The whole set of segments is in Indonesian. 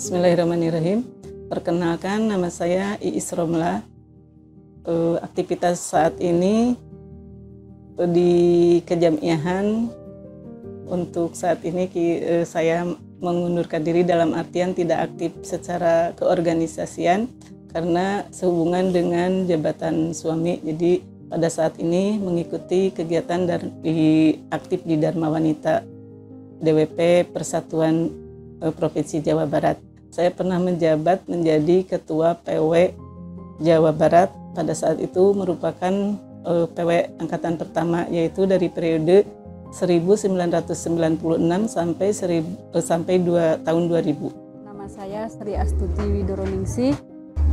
Bismillahirrahmanirrahim. Perkenalkan, nama saya Iis Romlah. Aktivitas saat ini di kejamiahan untuk saat ini saya mengundurkan diri dalam artian tidak aktif secara keorganisasian karena sehubungan dengan jabatan suami. Jadi pada saat ini mengikuti kegiatan aktif di Dharma Wanita DWP Persatuan Provinsi Jawa Barat. Saya pernah menjabat menjadi Ketua PW Jawa Barat. Pada saat itu merupakan PW angkatan pertama, yaitu dari periode 1996 sampai tahun 2000. Nama saya Sri Astuti Widoroningsih,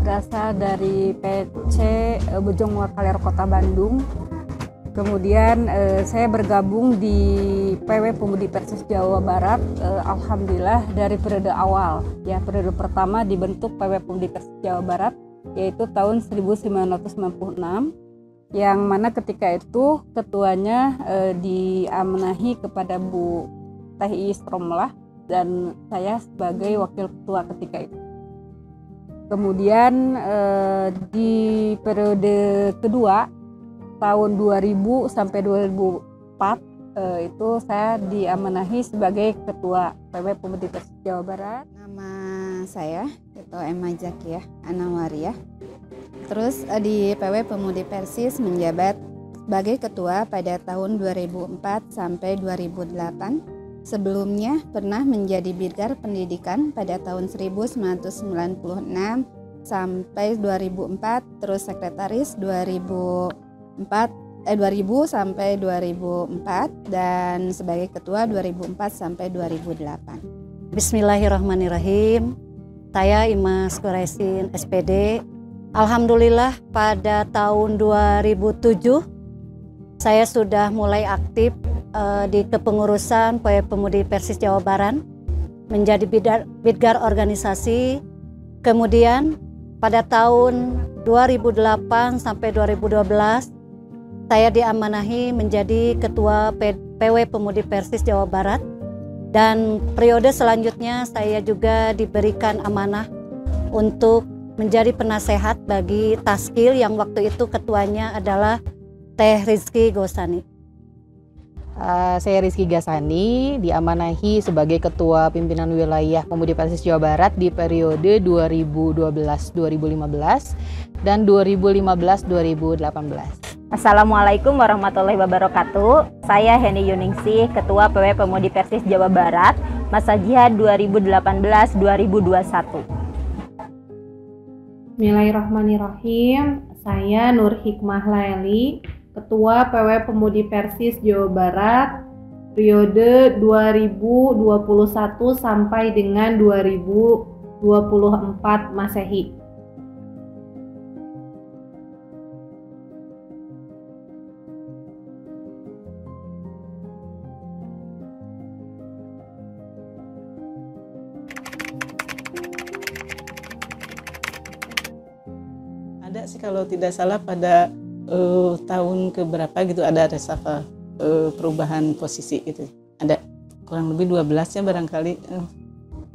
berasal dari PC Bojong Wakaler Kota Bandung. Kemudian saya bergabung di PW Pemudi Persis Jawa Barat, alhamdulillah dari periode awal. Ya, periode pertama dibentuk PW Pemudi Persis Jawa Barat, yaitu tahun 1996, yang mana ketika itu ketuanya diamanahhi kepada Bu Teh Iis Romlah dan saya sebagai wakil ketua ketika itu. Kemudian di periode kedua tahun 2000 sampai 2004 itu saya diamanahi sebagai ketua PW Pemudi Persis Jawa Barat. Nama saya Ketua Emma Zakiyah Anawariah. Terus di PW Pemudi Persis menjabat sebagai ketua pada tahun 2004 sampai 2008. Sebelumnya pernah menjadi Bidgar Pendidikan pada tahun 1996 sampai 2004, terus sekretaris 2000 sampai 2004 dan sebagai ketua 2004 sampai 2008. Bismillahirrahmanirrahim. Saya Imas Quraisin SPD. Alhamdulillah pada tahun 2007 saya sudah mulai aktif di kepengurusan PW Pemudi Persis Jawa Barat menjadi bidgar organisasi. Kemudian pada tahun 2008 sampai 2012 saya diamanahi menjadi Ketua PW Pemudi Persis Jawa Barat, dan periode selanjutnya saya juga diberikan amanah untuk menjadi penasehat bagi Taskil yang waktu itu ketuanya adalah Teh Rizky Gosani. Saya Rizky Gasani, diamanahi sebagai Ketua Pimpinan Wilayah Pemudi Persis Jawa Barat di periode 2012-2015 dan 2015-2018. Assalamualaikum warahmatullahi wabarakatuh. Saya Heni Yuningsih, Ketua PW Pemudi Persis Jawa Barat, masa jihad 2018-2021. Bismillahirrahmanirrahim. Saya Nur Hikmah Laili, Ketua PW Pemudi Persis Jawa Barat, periode 2021 sampai dengan 2024 Masehi. Ada sih kalau tidak salah pada tahun keberapa gitu ada reshuffle perubahan posisi gitu. Ada kurang lebih 12 ya barangkali.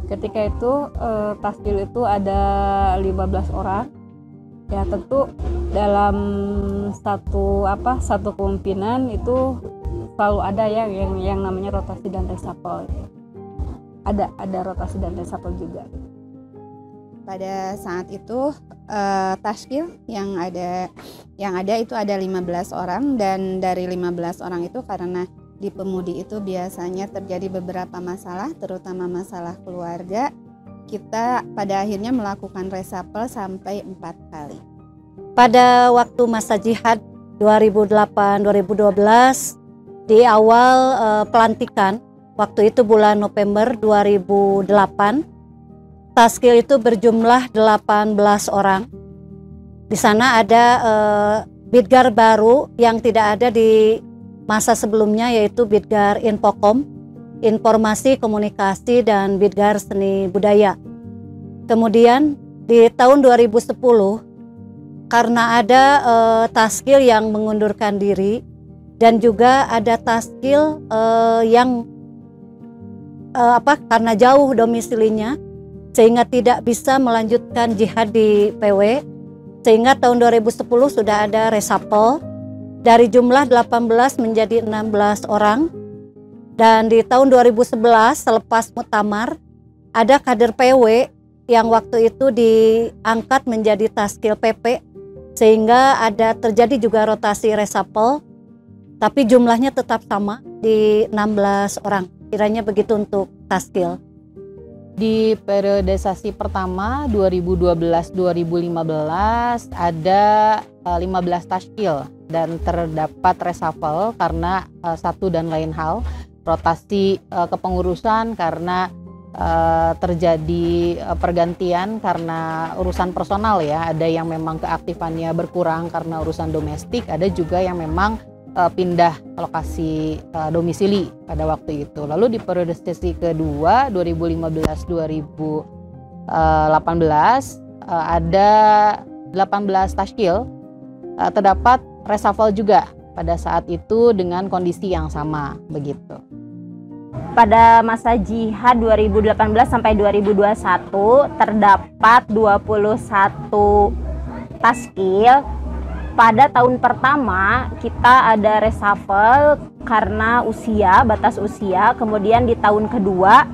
Ketika itu Taskil itu ada 15 orang. Ya tentu dalam satu kepemimpinan itu selalu ada ya yang namanya rotasi dan reshuffle. Ada rotasi dan reshuffle juga. Pada saat itu Taskil yang ada itu ada 15 orang, dan dari 15 orang itu karena di Pemudi itu biasanya terjadi beberapa masalah, terutama masalah keluarga, kita pada akhirnya melakukan reshuffle sampai 4 kali. Pada waktu masa jihad 2008-2012 di awal pelantikan, waktu itu bulan November 2008, Taskil itu berjumlah 18 orang. Di sana ada Bidgar baru yang tidak ada di masa sebelumnya, yaitu Bidgar Infokom, Informasi Komunikasi dan Bidgar Seni Budaya. Kemudian di tahun 2010 karena ada Taskil yang mengundurkan diri dan juga ada Taskil yang karena jauh domisilinya, sehingga tidak bisa melanjutkan jihad di PW. Sehingga tahun 2010 sudah ada reshuffle dari jumlah 18 menjadi 16 orang. Dan di tahun 2011 selepas muktamar ada kader PW yang waktu itu diangkat menjadi Taskil PP, sehingga ada terjadi juga rotasi reshuffle, tapi jumlahnya tetap sama di 16 orang. Kiranya begitu untuk Taskil. Di periodisasi pertama 2012-2015 ada 15 taskil dan terdapat reshuffle karena satu dan lain hal, rotasi kepengurusan karena terjadi pergantian karena urusan personal ya. Ada yang memang keaktifannya berkurang karena urusan domestik, ada juga yang memang pindah lokasi domisili pada waktu itu. Lalu di periodisasi kedua 2015-2018 ada 18 taskil, terdapat reshuffle juga pada saat itu dengan kondisi yang sama begitu. Pada masa jihad 2018 sampai 2021 terdapat 21 taskil. Pada tahun pertama kita ada reshuffle karena usia, batas usia. Kemudian di tahun kedua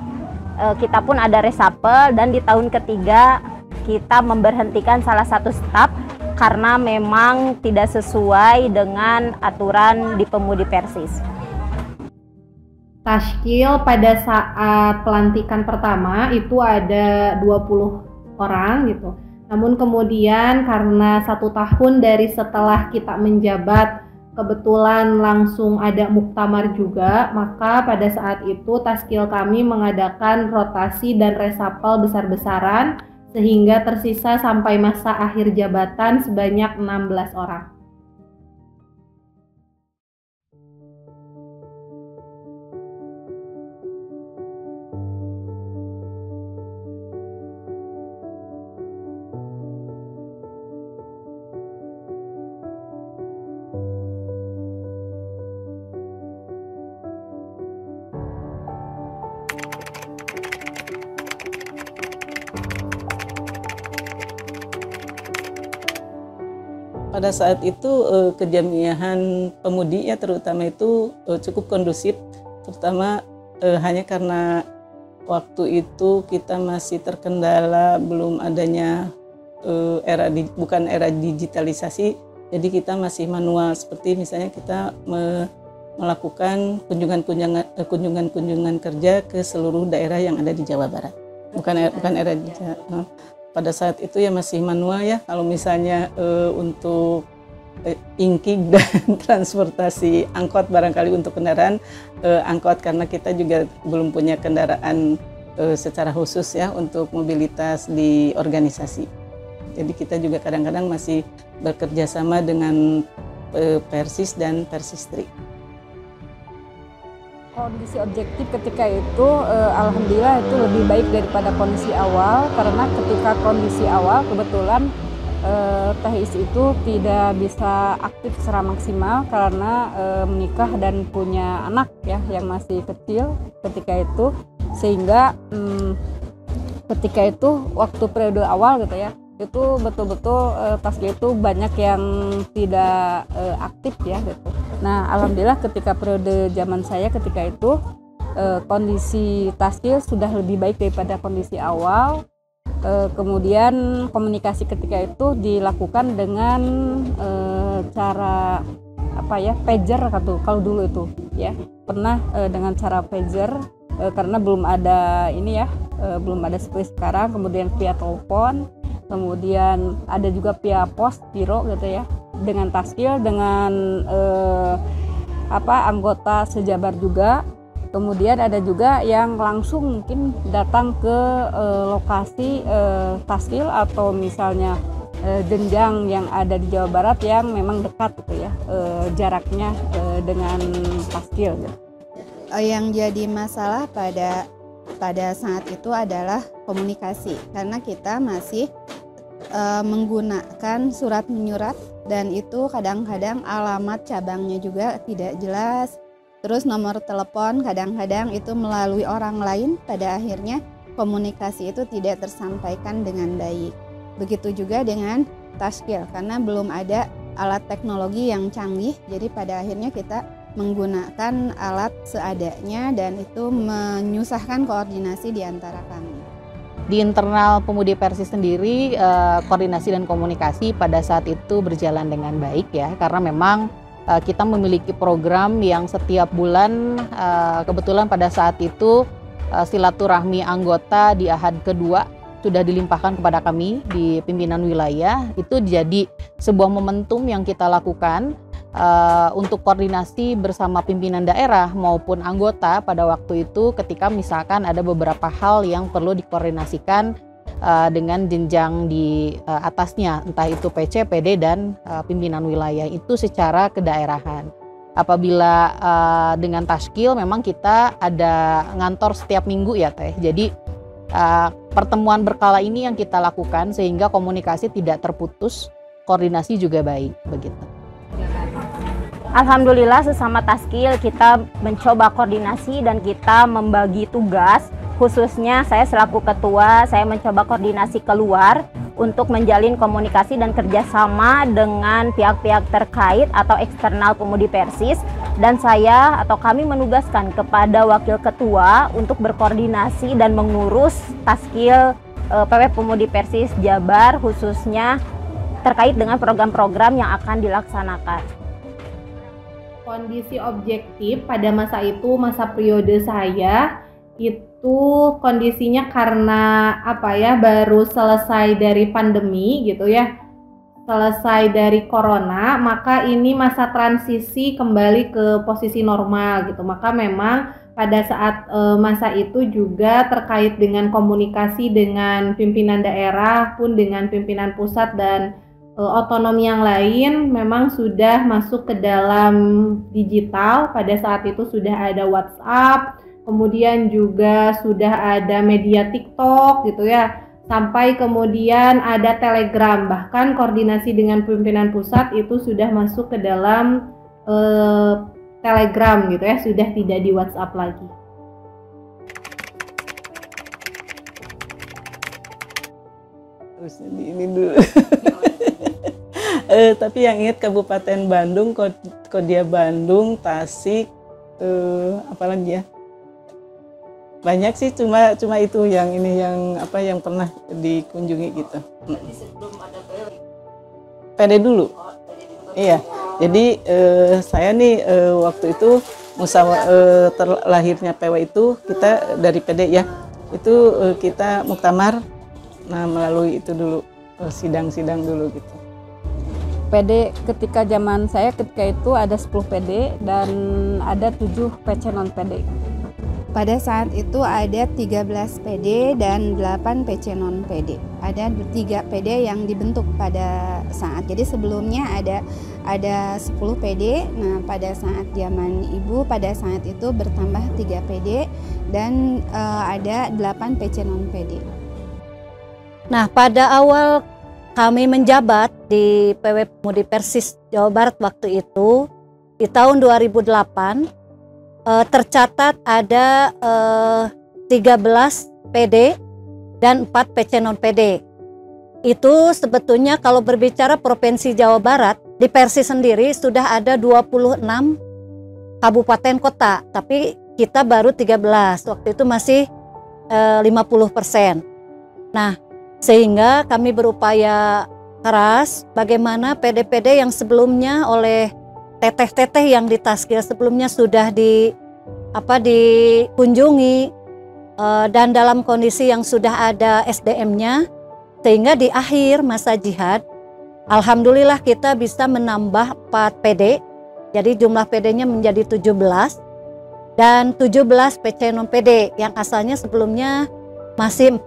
kita pun ada reshuffle, dan di tahun ketiga kita memberhentikan salah satu staf karena memang tidak sesuai dengan aturan di Pemudi Persis. Taskil pada saat pelantikan pertama itu ada 20 orang gitu. Namun kemudian karena 1 tahun dari setelah kita menjabat kebetulan langsung ada muktamar juga, maka pada saat itu Taskil kami mengadakan rotasi dan reshuffle besar-besaran sehingga tersisa sampai masa akhir jabatan sebanyak 16 orang. Pada saat itu kejamiahan pemudi ya terutama itu cukup kondusif, terutama hanya karena waktu itu kita masih terkendala belum adanya bukan era digitalisasi, jadi kita masih manual, seperti misalnya kita melakukan kunjungan kerja ke seluruh daerah yang ada di Jawa Barat, bukan era digital. Pada saat itu ya masih manual ya, kalau misalnya untuk ingkig dan transportasi angkot barangkali untuk kendaraan angkot, karena kita juga belum punya kendaraan secara khusus ya untuk mobilitas di organisasi. Jadi kita juga kadang-kadang masih bekerja sama dengan Persis dan Persistri. Kondisi objektif ketika itu alhamdulillah itu lebih baik daripada kondisi awal, karena ketika kondisi awal kebetulan THIS itu tidak bisa aktif secara maksimal karena menikah dan punya anak ya yang masih kecil ketika itu, sehingga ketika itu waktu periode awal gitu ya, itu betul-betul Taskil itu banyak yang tidak aktif ya gitu. Nah alhamdulillah ketika periode zaman saya ketika itu kondisi Taskil sudah lebih baik daripada kondisi awal. Kemudian komunikasi ketika itu dilakukan dengan cara apa ya, pager kalau dulu itu ya, pernah dengan cara pager karena belum ada ini ya, belum ada seperti sekarang. Kemudian via telepon, kemudian ada juga via pos biro gitu ya, dengan Taskil, dengan anggota sejabar juga. Kemudian ada juga yang langsung mungkin datang ke lokasi Taskil atau misalnya jenjang yang ada di Jawa Barat yang memang dekat gitu ya jaraknya dengan Taskil gitu. Yang jadi masalah pada saat itu adalah komunikasi, karena kita masih menggunakan surat menyurat, dan itu kadang-kadang alamat cabangnya juga tidak jelas. Terus nomor telepon kadang-kadang itu melalui orang lain, pada akhirnya komunikasi itu tidak tersampaikan dengan baik. Begitu juga dengan tashkil, karena belum ada alat teknologi yang canggih, jadi pada akhirnya kita menggunakan alat seadanya dan itu menyusahkan koordinasi di antara kami. Di internal Pemudi Persis sendiri, koordinasi dan komunikasi pada saat itu berjalan dengan baik ya, karena memang kita memiliki program yang setiap bulan, kebetulan pada saat itu silaturahmi anggota di Ahad kedua sudah dilimpahkan kepada kami di pimpinan wilayah. Itu jadi sebuah momentum yang kita lakukan untuk koordinasi bersama pimpinan daerah maupun anggota pada waktu itu ketika misalkan ada beberapa hal yang perlu dikoordinasikan dengan jenjang di atasnya, entah itu PC, PD, dan pimpinan wilayah itu secara kedaerahan. Apabila dengan tashkil memang kita ada ngantor setiap minggu ya Teh, jadi pertemuan berkala ini yang kita lakukan sehingga komunikasi tidak terputus, koordinasi juga baik begitu. Alhamdulillah sesama taskil kita mencoba koordinasi dan kita membagi tugas, khususnya saya selaku ketua, saya mencoba koordinasi keluar untuk menjalin komunikasi dan kerjasama dengan pihak-pihak terkait atau eksternal Pemudi Persis, dan saya atau kami menugaskan kepada wakil ketua untuk berkoordinasi dan mengurus taskil PW Pemudi Persis Jabar, khususnya terkait dengan program-program yang akan dilaksanakan. Kondisi objektif pada masa itu, masa periode saya itu kondisinya karena baru selesai dari pandemi gitu ya, selesai dari corona, maka ini masa transisi kembali ke posisi normal gitu. Maka memang pada saat masa itu juga terkait dengan komunikasi dengan pimpinan daerah pun dengan pimpinan pusat dan otonomi yang lain memang sudah masuk ke dalam digital. Pada saat itu sudah ada WhatsApp, kemudian juga sudah ada media TikTok gitu ya, sampai kemudian ada Telegram, bahkan koordinasi dengan pimpinan pusat itu sudah masuk ke dalam Telegram gitu ya, sudah tidak di WhatsApp lagi. Harusnya di ini dulu. Tapi yang ingat Kabupaten Bandung, Kodia Bandung, Tasik, apalagi ya? Banyak sih, cuma itu yang ini yang pernah dikunjungi gitu. PD dulu. Iya. Jadi saya nih waktu itu terlahirnya PW itu kita dari PD ya. Itu kita muktamar. Nah, melalui itu dulu sidang-sidang dulu gitu. PD ketika zaman saya ketika itu ada 10 PD dan ada 7 PC non PD. Pada saat itu ada 13 PD dan 8 PC non PD. Ada 3 PD yang dibentuk pada saat. Jadi sebelumnya ada 10 PD. Nah, pada saat zaman Ibu pada saat itu bertambah 3 PD dan ada 8 PC non PD. Nah, pada awal kami menjabat di PW Pemudi Persis Jawa Barat waktu itu, di tahun 2008, tercatat ada 13 PD dan 4 PC non-PD. Itu sebetulnya kalau berbicara Provinsi Jawa Barat, di Persis sendiri sudah ada 26 kabupaten kota, tapi kita baru 13, waktu itu masih 50%. Nah, sehingga kami berupaya keras bagaimana PD-PD yang sebelumnya oleh teteh-teteh yang di Taskil sebelumnya sudah dikunjungi dan dalam kondisi yang sudah ada SDM-nya, sehingga di akhir masa jihad alhamdulillah kita bisa menambah 4 PD, jadi jumlah PD-nya menjadi 17 dan 17 PC non PD yang asalnya sebelumnya masih 4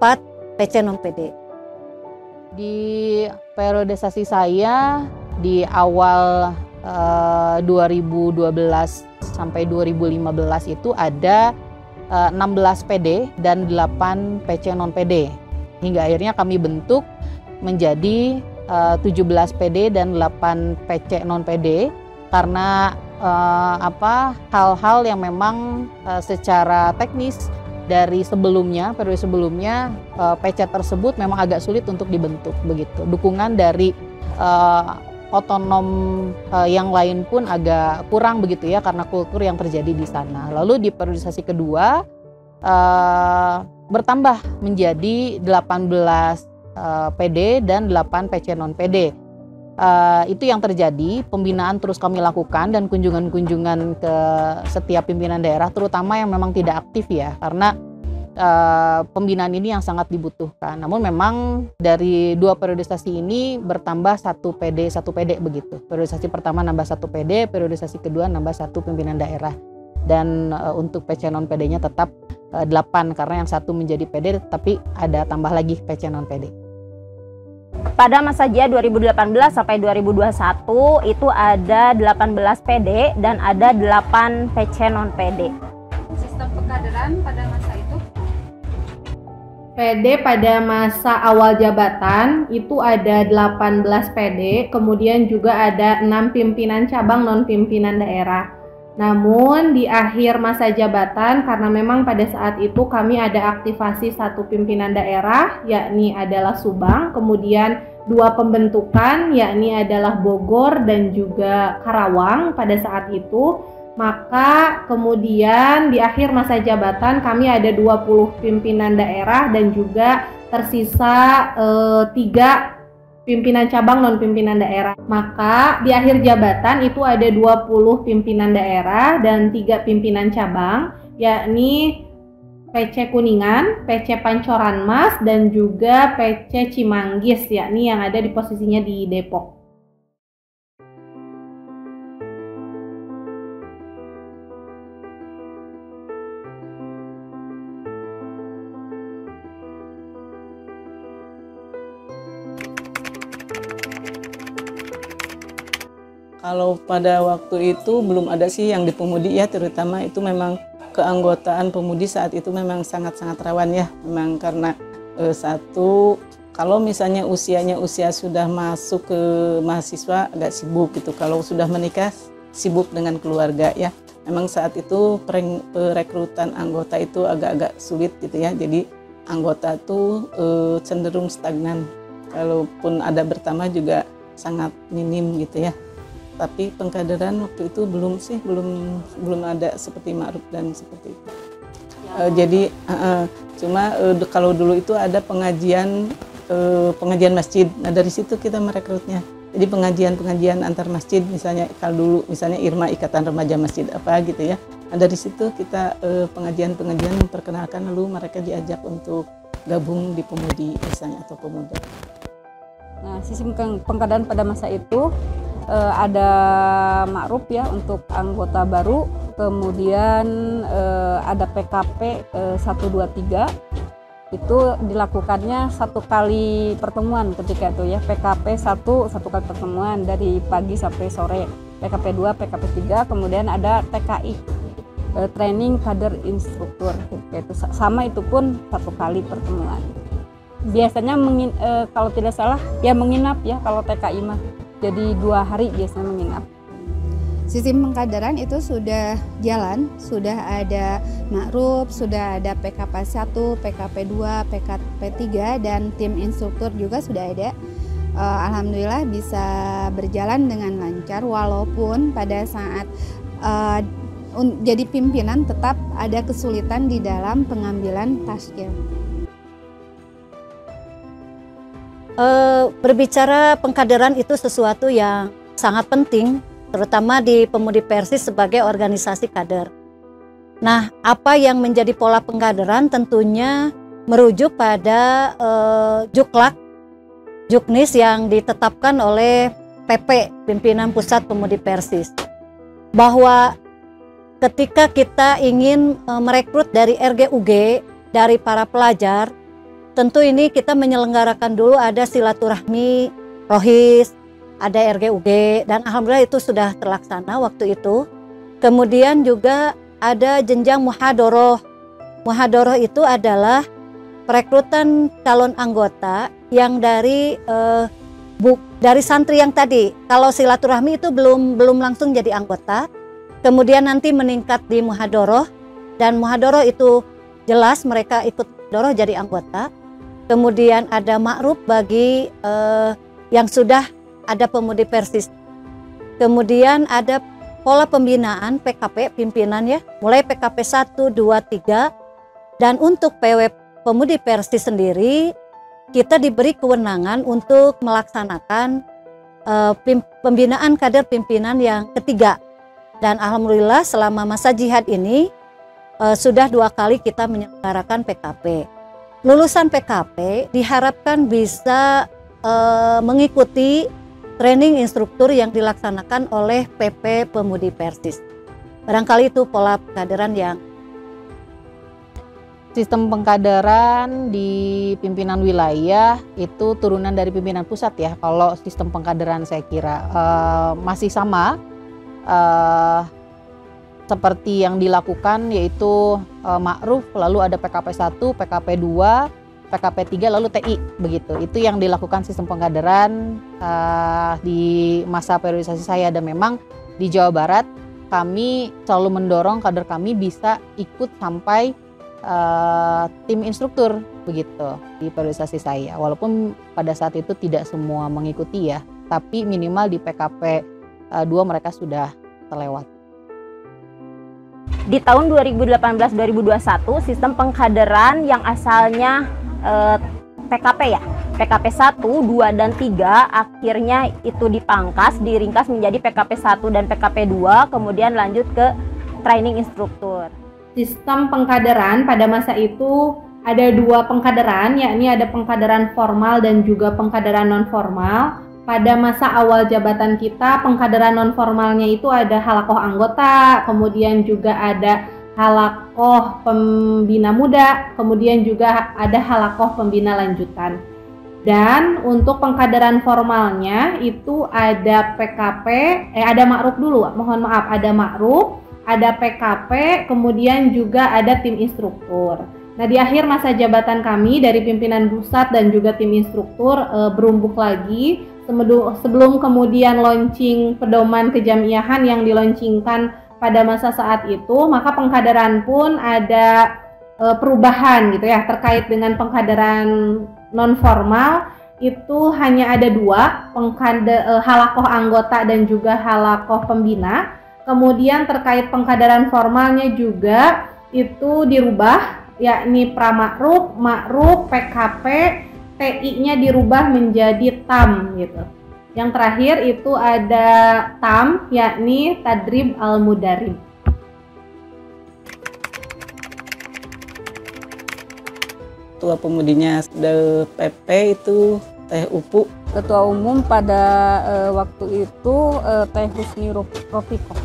PC non PD. Di periodisasi saya di awal 2012 sampai 2015 itu ada 16 PD dan 8 PC non PD. Hingga akhirnya kami bentuk menjadi 17 PD dan 8 PC non PD karena hal-hal yang memang secara teknis dari sebelumnya, periode sebelumnya PC tersebut memang agak sulit untuk dibentuk begitu. Dukungan dari otonom yang lain pun agak kurang begitu ya, karena kultur yang terjadi di sana. Lalu di periodisasi kedua bertambah menjadi 18 PD dan 8 PC non PD. Itu yang terjadi, pembinaan terus kami lakukan dan kunjungan-kunjungan ke setiap pimpinan daerah, terutama yang memang tidak aktif ya, karena pembinaan ini yang sangat dibutuhkan. Namun memang dari 2 periodisasi ini bertambah 1 PD begitu. Periodisasi pertama nambah 1 PD, periodisasi kedua nambah 1 pimpinan daerah. Dan untuk PC non PD-nya tetap 8 karena yang 1 menjadi PD, tapi ada tambah lagi PC non PD. Pada masa JIA 2018 sampai 2021 itu ada 18 PD dan ada 8 PC non PD. Sistem pengkaderan pada masa itu? PD pada masa awal jabatan itu ada 18 PD, kemudian juga ada 6 pimpinan cabang non pimpinan daerah. Namun di akhir masa jabatan, karena memang pada saat itu kami ada aktivasi 1 pimpinan daerah, yakni adalah Subang, kemudian 2 pembentukan, yakni adalah Bogor dan juga Karawang pada saat itu. Maka kemudian di akhir masa jabatan kami ada 20 pimpinan daerah dan juga tersisa 3 pimpinan cabang non pimpinan daerah. Maka di akhir jabatan itu ada 20 pimpinan daerah dan 3 pimpinan cabang, yakni PC Kuningan, PC Pancoran Mas dan juga PC Cimanggis, yakni yang ada di posisinya di Depok. Kalau pada waktu itu belum ada sih yang di Pemudi ya, terutama itu memang keanggotaan Pemudi saat itu memang sangat-sangat rawan ya. Memang karena satu, kalau misalnya usia sudah masuk ke mahasiswa agak sibuk gitu. Kalau sudah menikah sibuk dengan keluarga ya. Memang saat itu perekrutan anggota itu agak-agak sulit gitu ya. Jadi anggota tuh cenderung stagnan. Kalaupun ada bertambah juga sangat minim gitu ya. Tapi pengkaderan waktu itu belum ada seperti Ma'ruf dan seperti itu. Jadi cuma kalau dulu itu ada pengajian masjid. Nah dari situ kita merekrutnya. Jadi pengajian antar masjid, misalnya kalau dulu misalnya IRMA, Ikatan Remaja Masjid apa gitu ya. Nah dari situ kita pengajian memperkenalkan, lalu mereka diajak untuk gabung di Pemudi misalnya atau pemuda. Nah sistem pengkaderan pada masa itu ada Ma'ruf ya untuk anggota baru, kemudian ada PKP 123 itu dilakukannya 1 kali pertemuan ketika itu ya. PKP 1 kali pertemuan dari pagi sampai sore, PKP 2, PKP 3, kemudian ada TKI training kader instruktur itu sama, itu pun 1 kali pertemuan. Biasanya kalau tidak salah ya menginap ya kalau TKI mah. Jadi 2 hari biasanya menginap. Sistem pengkaderan itu sudah jalan, sudah ada Ma'ruf, sudah ada PKP 1, PKP 2, PKP 3 dan tim instruktur juga sudah ada. Alhamdulillah bisa berjalan dengan lancar, walaupun pada saat jadi pimpinan tetap ada kesulitan di dalam pengambilan taskil. Berbicara pengkaderan itu sesuatu yang sangat penting, terutama di Pemudi Persis sebagai organisasi kader. Nah, apa yang menjadi pola pengkaderan tentunya merujuk pada Juknis yang ditetapkan oleh PP, Pimpinan Pusat Pemudi Persis. Bahwa ketika kita ingin merekrut dari RGUG, dari para pelajar, tentu ini kita menyelenggarakan dulu ada silaturahmi, rohis, ada RGUG, dan alhamdulillah itu sudah terlaksana waktu itu. Kemudian juga ada jenjang muhadoroh. Muhadoroh itu adalah perekrutan calon anggota yang dari santri yang tadi. Kalau silaturahmi itu belum langsung jadi anggota, kemudian nanti meningkat di muhadoroh, dan muhadoroh itu jelas mereka ikut dorong jadi anggota. Kemudian ada ma'ruf bagi yang sudah ada pemudi persis. Kemudian ada pola pembinaan PKP pimpinan ya, mulai PKP 1, 2, 3. Dan untuk PW pemudi persis sendiri, kita diberi kewenangan untuk melaksanakan pembinaan kader pimpinan yang ketiga. Dan alhamdulillah selama masa jihad ini sudah 2 kali kita menyelenggarakan PKP. Lulusan PKP diharapkan bisa mengikuti training instruktur yang dilaksanakan oleh PP Pemudi Persis. Barangkali itu pola pengkaderan yang sistem pengkaderan di pimpinan wilayah itu turunan dari pimpinan pusat ya. Kalau sistem pengkaderan saya kira masih sama seperti yang dilakukan, yaitu ma'ruf, lalu ada PKP 1, PKP 2, PKP 3, lalu TI begitu. Itu yang dilakukan sistem pengkaderan di masa periodisasi saya. Dan memang di Jawa Barat kami selalu mendorong kader kami bisa ikut sampai tim instruktur begitu di periodisasi saya. Walaupun pada saat itu tidak semua mengikuti ya, tapi minimal di PKP 2 mereka sudah terlewat. Di tahun 2018-2021 sistem pengkaderan yang asalnya PKP ya, PKP 1, 2, dan 3 akhirnya itu dipangkas, diringkas menjadi PKP 1 dan PKP 2, kemudian lanjut ke training instruktur. Sistem pengkaderan pada masa itu ada 2 pengkaderan, yakni ada pengkaderan formal dan juga pengkaderan non formal. Pada masa awal jabatan kita, pengkaderan non formalnya itu ada halakoh anggota, kemudian juga ada halakoh pembina muda, kemudian juga ada halakoh pembina lanjutan. Dan untuk pengkaderan formalnya itu ada PKP, ada ma'ruf dulu, mohon maaf, ada ma'ruf, ada PKP, kemudian juga ada tim instruktur. Nah, di akhir masa jabatan kami dari pimpinan pusat dan juga tim instruktur berumbuk lagi sebelum kemudian launching pedoman kejamiahan yang dilaunchingkan pada masa saat itu, maka pengkaderan pun ada perubahan gitu ya. Terkait dengan pengkaderan non formal itu hanya ada 2, halakoh anggota dan juga halakoh pembina. Kemudian terkait pengkaderan formalnya juga itu dirubah, yakni Prama'ruf, Ma'ruf, PKP, TI-nya dirubah menjadi TAM gitu. Yang terakhir itu ada TAM, yakni Tadrib Al-Mudarib. Ketua pemudinya PP itu Teh Upu. Ketua umum pada waktu itu Teh Husni Rofiqoh.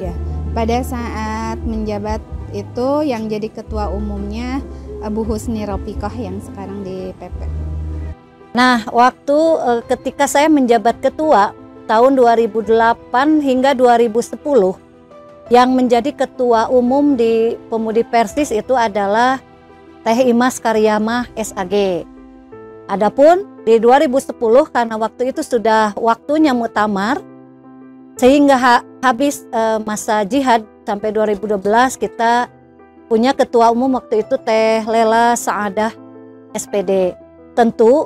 Ya, pada saat menjabat itu yang jadi ketua umumnya Bu Husni Rofiqoh yang sekarang di PP. Nah, waktu ketika saya menjabat ketua tahun 2008 hingga 2010, yang menjadi ketua umum di Pemudi Persis itu adalah Teh Imas Karyamah SAG. Adapun di 2010 karena waktu itu sudah waktunya muktamar, sehingga habis masa jihad sampai 2012 kita punya ketua umum waktu itu Teh Lela Saadah SPD. Tentu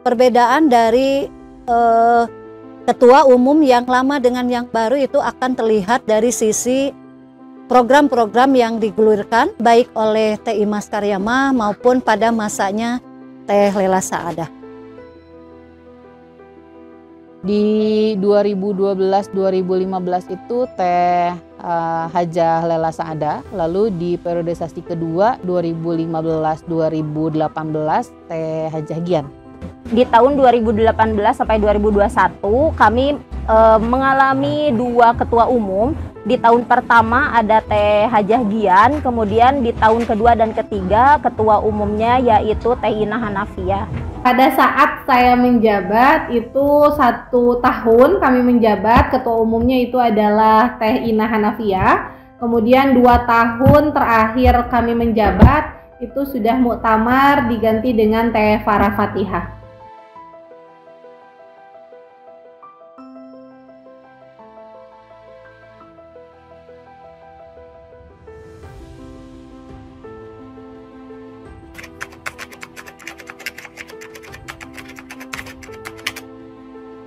perbedaan dari ketua umum yang lama dengan yang baru itu akan terlihat dari sisi program-program yang digulirkan baik oleh Teh Imas Karyamah maupun pada masanya Teh Lela Saadah. Di 2012-2015 itu Teh Hajah Lela Saadah, lalu di periodisasi kedua 2015-2018 Teh Hajah Gian. Di tahun 2018 sampai 2021 kami mengalami 2 ketua umum. Di tahun pertama ada Teh Hajah Gian, kemudian di tahun kedua dan ketiga ketua umumnya yaitu Teh Ina Hanafiyah. Pada saat saya menjabat itu 1 tahun kami menjabat, ketua umumnya itu adalah Teh Ina Hanafiyah. Kemudian 2 tahun terakhir kami menjabat itu sudah muktamar diganti dengan Teh Farah Fatihah.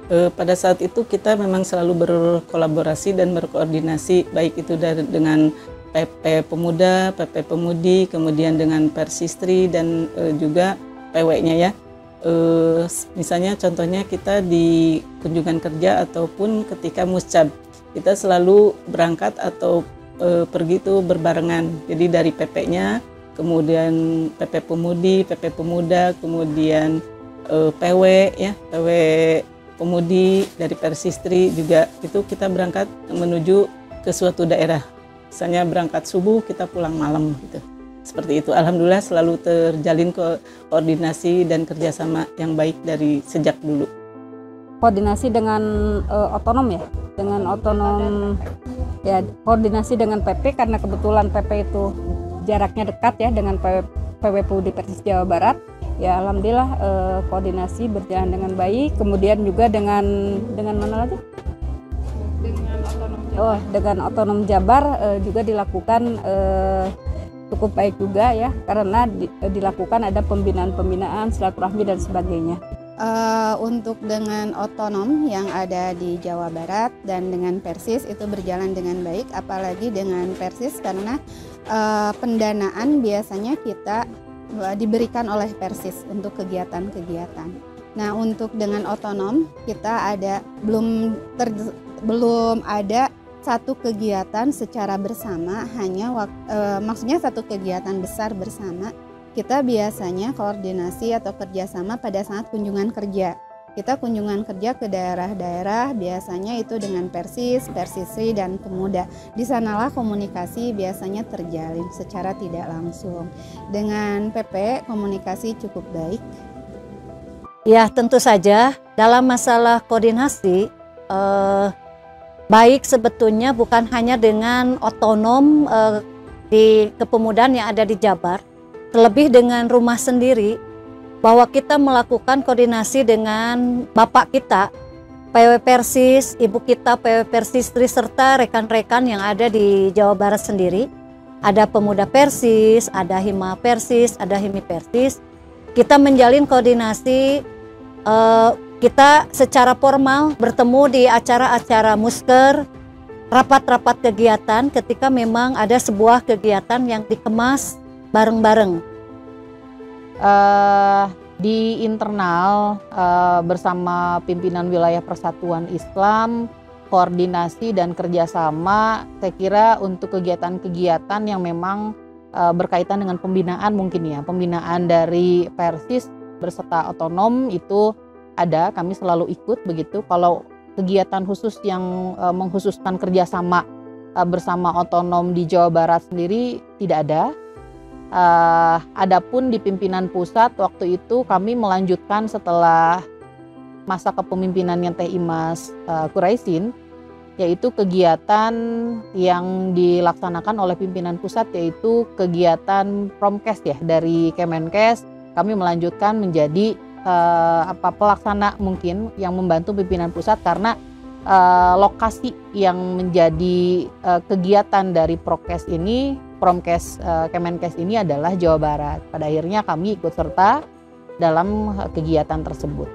Pada saat itu kita memang selalu berkolaborasi dan berkoordinasi, baik itu dengan PP Pemuda, PP Pemudi, kemudian dengan Persistri dan juga PW-nya ya. Misalnya contohnya kita di kunjungan kerja ataupun ketika muscab, kita selalu berangkat atau pergi itu berbarengan. Jadi dari PP-nya, kemudian PP Pemudi, PP Pemuda, kemudian PW ya, PW Pemudi dari Persistri juga, itu kita berangkat menuju ke suatu daerah. Misalnya berangkat subuh, kita pulang malam gitu. Seperti itu. Alhamdulillah selalu terjalin koordinasi dan kerjasama yang baik dari sejak dulu. Koordinasi dengan otonom ya, dengan otonom ya, koordinasi dengan PP karena kebetulan PP itu jaraknya dekat ya dengan PW Pemudi Persis Jawa Barat. Ya alhamdulillah koordinasi berjalan dengan baik. Kemudian juga dengan mana lagi? Dengan otonom Jabar juga dilakukan cukup baik juga ya, karena dilakukan ada pembinaan silaturahmi dan sebagainya. Untuk dengan otonom yang ada di Jawa Barat dan dengan Persis itu berjalan dengan baik, apalagi dengan Persis karena pendanaan biasanya kita diberikan oleh Persis untuk kegiatan-kegiatan. Nah, untuk dengan otonom kita belum ada satu kegiatan secara bersama, maksudnya satu kegiatan besar bersama. Kita biasanya koordinasi atau kerjasama pada saat kunjungan kerja. Kita kunjungan kerja ke daerah-daerah, biasanya itu dengan Persis, Persistri, dan Pemuda. Di sanalah komunikasi biasanya terjalin secara tidak langsung. Dengan PP komunikasi cukup baik. Ya tentu saja dalam masalah koordinasi baik sebetulnya bukan hanya dengan otonom di kepemudaan yang ada di Jabar, terlebih dengan rumah sendiri, bahwa kita melakukan koordinasi dengan bapak kita, PW Persis, ibu kita PW Persistri, serta rekan-rekan yang ada di Jawa Barat sendiri. Ada Pemuda Persis, ada Hima Persis, ada Himi Persis. Kita menjalin koordinasi, kita secara formal bertemu di acara-acara musker, rapat-rapat kegiatan ketika memang ada sebuah kegiatan yang dikemas bareng-bareng. Di internal bersama pimpinan wilayah Persatuan Islam, koordinasi dan kerjasama, saya kira untuk kegiatan-kegiatan yang memang berkaitan dengan pembinaan mungkin ya, pembinaan dari Persis berserta otonom itu ada, kami selalu ikut begitu. Kalau kegiatan khusus yang mengkhususkan kerjasama bersama otonom di Jawa Barat sendiri tidak ada. Adapun di pimpinan pusat waktu itu kami melanjutkan setelah masa kepemimpinannya Teh Imas Quraisin, yaitu kegiatan yang dilaksanakan oleh pimpinan pusat, yaitu kegiatan Promkes ya dari Kemenkes. Kami melanjutkan menjadi pelaksana mungkin yang membantu pimpinan pusat, karena lokasi yang menjadi kegiatan dari Promkes Kemenkes ini adalah Jawa Barat. Pada akhirnya kami ikut serta dalam kegiatan tersebut.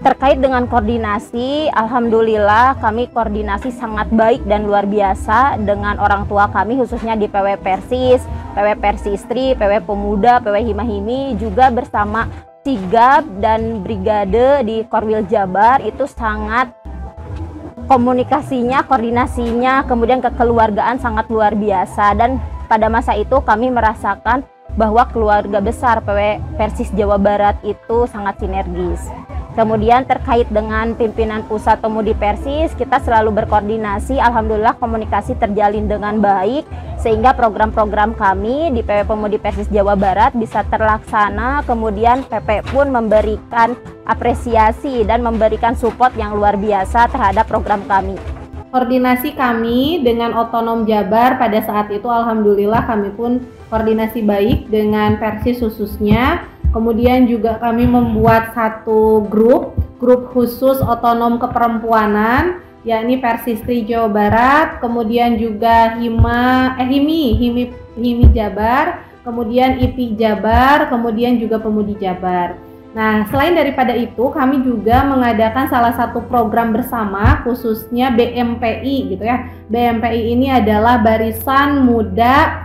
Terkait dengan koordinasi, alhamdulillah kami koordinasi sangat baik dan luar biasa dengan orang tua kami, khususnya di PW Persis, PW Persistri, PW Pemuda, PW Hima-Himi, juga bersama Sigap dan Brigade di Korwil Jabar. Itu sangat komunikasinya, koordinasinya, kemudian kekeluargaan sangat luar biasa. Dan pada masa itu kami merasakan bahwa keluarga besar PW Persis Jawa Barat itu sangat sinergis. Kemudian terkait dengan pimpinan pusat Pemudi Persis, kita selalu berkoordinasi. Alhamdulillah komunikasi terjalin dengan baik, sehingga program-program kami di PW Pemudi Persis Jawa Barat bisa terlaksana. Kemudian PP pun memberikan apresiasi dan memberikan support yang luar biasa terhadap program kami. Koordinasi kami dengan otonom Jabar pada saat itu alhamdulillah kami pun koordinasi baik dengan Persis khususnya. Kemudian juga kami membuat satu grup khusus otonom keperempuanan, yakni Persistri Jawa Barat, kemudian juga Himi Jabar, kemudian IPI Jabar, kemudian juga Pemudi Jabar. Nah, selain daripada itu, kami juga mengadakan salah satu program bersama, khususnya BMPI gitu ya. BMPI ini adalah Barisan Muda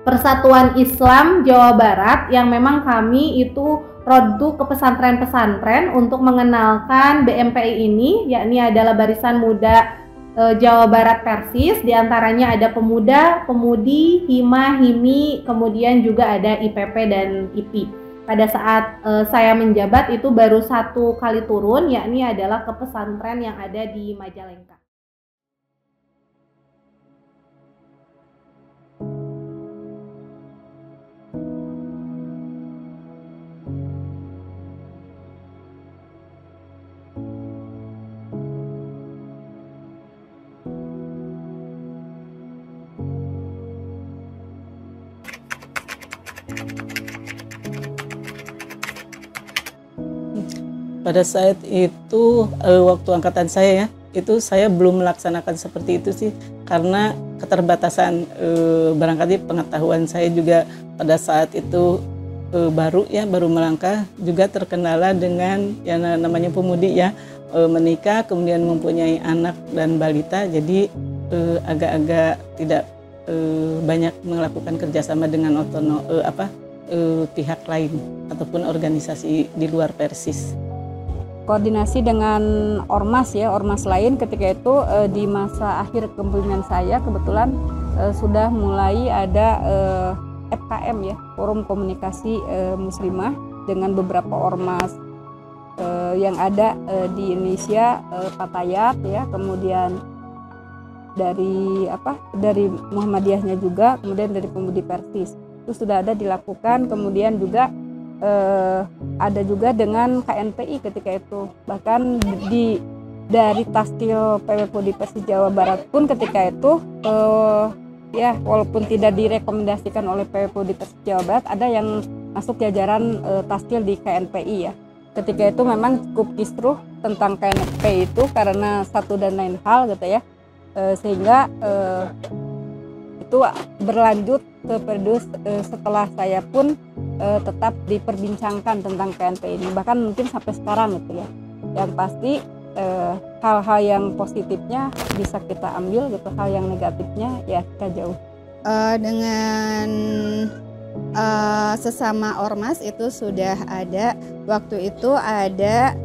Persatuan Islam Jawa Barat, yang memang kami itu road ke pesantren-pesantren untuk mengenalkan BMPI ini, yakni adalah Barisan Muda Jawa Barat Persis. Di antaranya ada pemuda, pemudi, hima, himi, kemudian juga ada IPP dan IPI. Pada saat saya menjabat itu baru 1 kali turun, yakni adalah ke pesantren yang ada di Majalengka. Pada saat itu waktu angkatan saya ya, itu saya belum melaksanakan seperti itu sih, karena keterbatasan barangkali pengetahuan saya juga pada saat itu baru melangkah, juga terkendala dengan yang namanya pemudi ya, menikah kemudian mempunyai anak dan balita, jadi agak-agak tidak banyak melakukan kerjasama dengan pihak lain ataupun organisasi di luar Persis. Koordinasi dengan ormas ya, ormas lain ketika itu di masa akhir kepemimpinan saya kebetulan sudah mulai ada FKM ya, Forum Komunikasi Muslimah, dengan beberapa ormas yang ada di Indonesia, Fatayat ya, kemudian dari Muhammadiyahnya juga, kemudian dari Pemudi Persis. Itu sudah ada dilakukan, kemudian juga ada juga dengan KNPI ketika itu, bahkan dari Taskil PWPD Persis Jawa Barat pun ketika itu ya walaupun tidak direkomendasikan oleh PWPD Persis Jawa Barat, ada yang masuk jajaran Taskil di KNPI ya. Ketika itu memang cukup kisruh tentang KNPI itu karena satu dan lain hal gitu ya, sehingga itu berlanjut ke periode setelah saya pun tetap diperbincangkan tentang KNPI ini, bahkan mungkin sampai sekarang gitu ya. Yang pasti hal-hal yang positifnya bisa kita ambil gitu, hal yang negatifnya ya kita jauh. Dengan sesama ormas itu sudah ada, waktu itu ada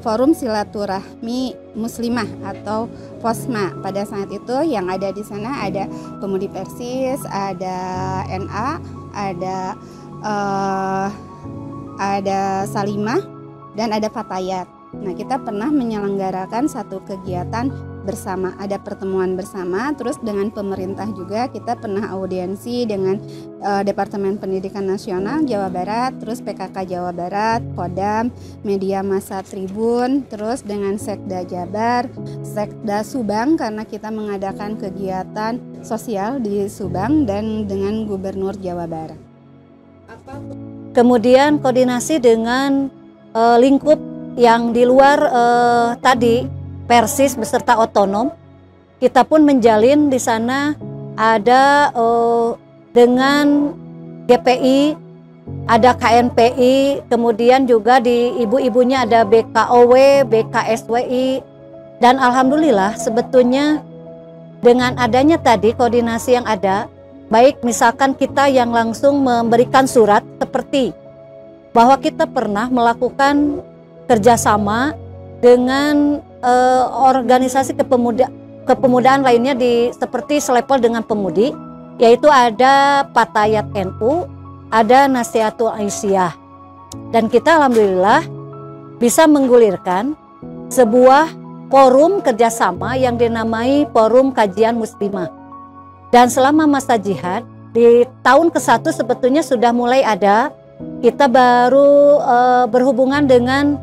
Forum Silaturahmi Muslimah atau FOSMA. Pada saat itu yang ada di sana ada Pemudi Persis, ada NA, ada Salimah, dan ada Fatayat. Nah, kita pernah menyelenggarakan satu kegiatan bersama, ada pertemuan bersama, terus dengan pemerintah juga kita pernah audiensi dengan Departemen Pendidikan Nasional Jawa Barat, terus PKK Jawa Barat, Kodam, Media Massa Tribun, terus dengan Sekda Jabar, Sekda Subang karena kita mengadakan kegiatan sosial di Subang, dan dengan Gubernur Jawa Barat. Kemudian koordinasi dengan lingkup yang di luar tadi Persis beserta otonom, kita pun menjalin di sana ada dengan GPI, ada KNPI, kemudian juga di ibu-ibunya ada BKOW, BKSWI, dan alhamdulillah sebetulnya dengan adanya tadi koordinasi yang ada, baik misalkan kita yang langsung memberikan surat seperti bahwa kita pernah melakukan kerjasama dengan organisasi kepemudaan lainnya seperti selevel dengan pemudi, yaitu ada Fatayat NU, ada Nasihatul Aisyah, dan kita alhamdulillah bisa menggulirkan sebuah forum kerjasama yang dinamai Forum Kajian Muslimah. Dan selama masa jihad di tahun ke-1 sebetulnya sudah mulai ada, kita baru berhubungan dengan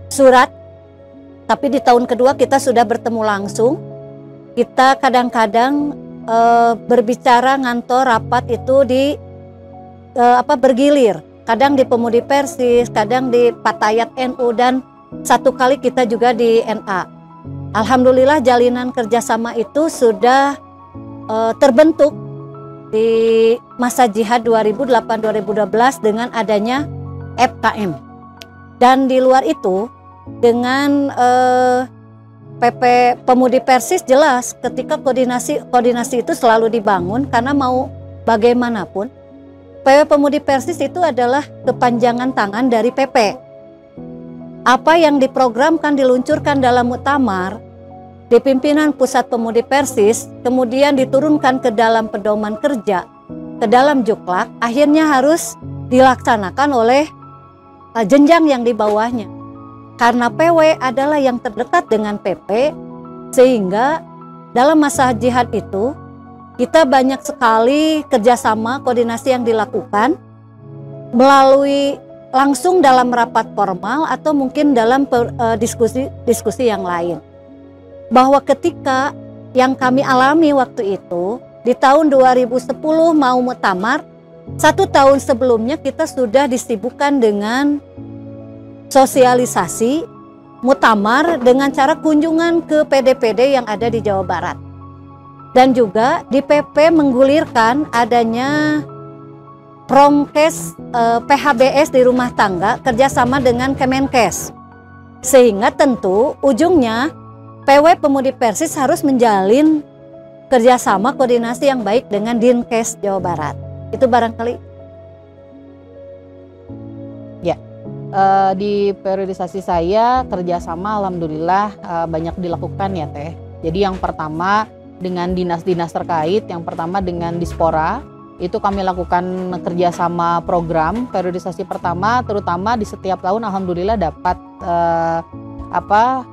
surat. Tapi di tahun kedua kita sudah bertemu langsung. Kita kadang-kadang berbicara ngantor rapat itu di bergilir. Kadang di Pemudi Persis, kadang di Fatayat NU, dan satu kali kita juga di NA. Alhamdulillah jalinan kerjasama itu sudah terbentuk di masa jihad 2008-2012 dengan adanya FKM. Dan di luar itu dengan PP Pemudi Persis jelas ketika koordinasi itu selalu dibangun karena mau bagaimanapun PP Pemudi Persis itu adalah kepanjangan tangan dari PP. Apa yang diprogramkan diluncurkan dalam muktamar di pimpinan Pusat Pemudi Persis kemudian diturunkan ke dalam pedoman kerja, ke dalam Juklak, akhirnya harus dilaksanakan oleh jenjang yang di bawahnya. Karena PW adalah yang terdekat dengan PP, sehingga dalam masa jihad itu kita banyak sekali kerjasama koordinasi yang dilakukan melalui langsung dalam rapat formal atau mungkin dalam diskusi yang lain. Bahwa ketika yang kami alami waktu itu di tahun 2010 mau muktamar, 1 tahun sebelumnya kita sudah disibukkan dengan sosialisasi muktamar dengan cara kunjungan ke PD-PD yang ada di Jawa Barat. Dan juga di PP menggulirkan adanya Promkes PHBS di rumah tangga kerjasama dengan Kemenkes. Sehingga tentu ujungnya PW Pemudi Persis harus menjalin kerjasama koordinasi yang baik dengan Dinkes Jawa Barat. Itu barangkali. Ya, di periodisasi saya kerjasama alhamdulillah banyak dilakukan ya Teh. Jadi yang pertama dengan dinas-dinas terkait, yang pertama dengan Dispora, itu kami lakukan kerjasama program periodisasi pertama, terutama di setiap tahun alhamdulillah dapat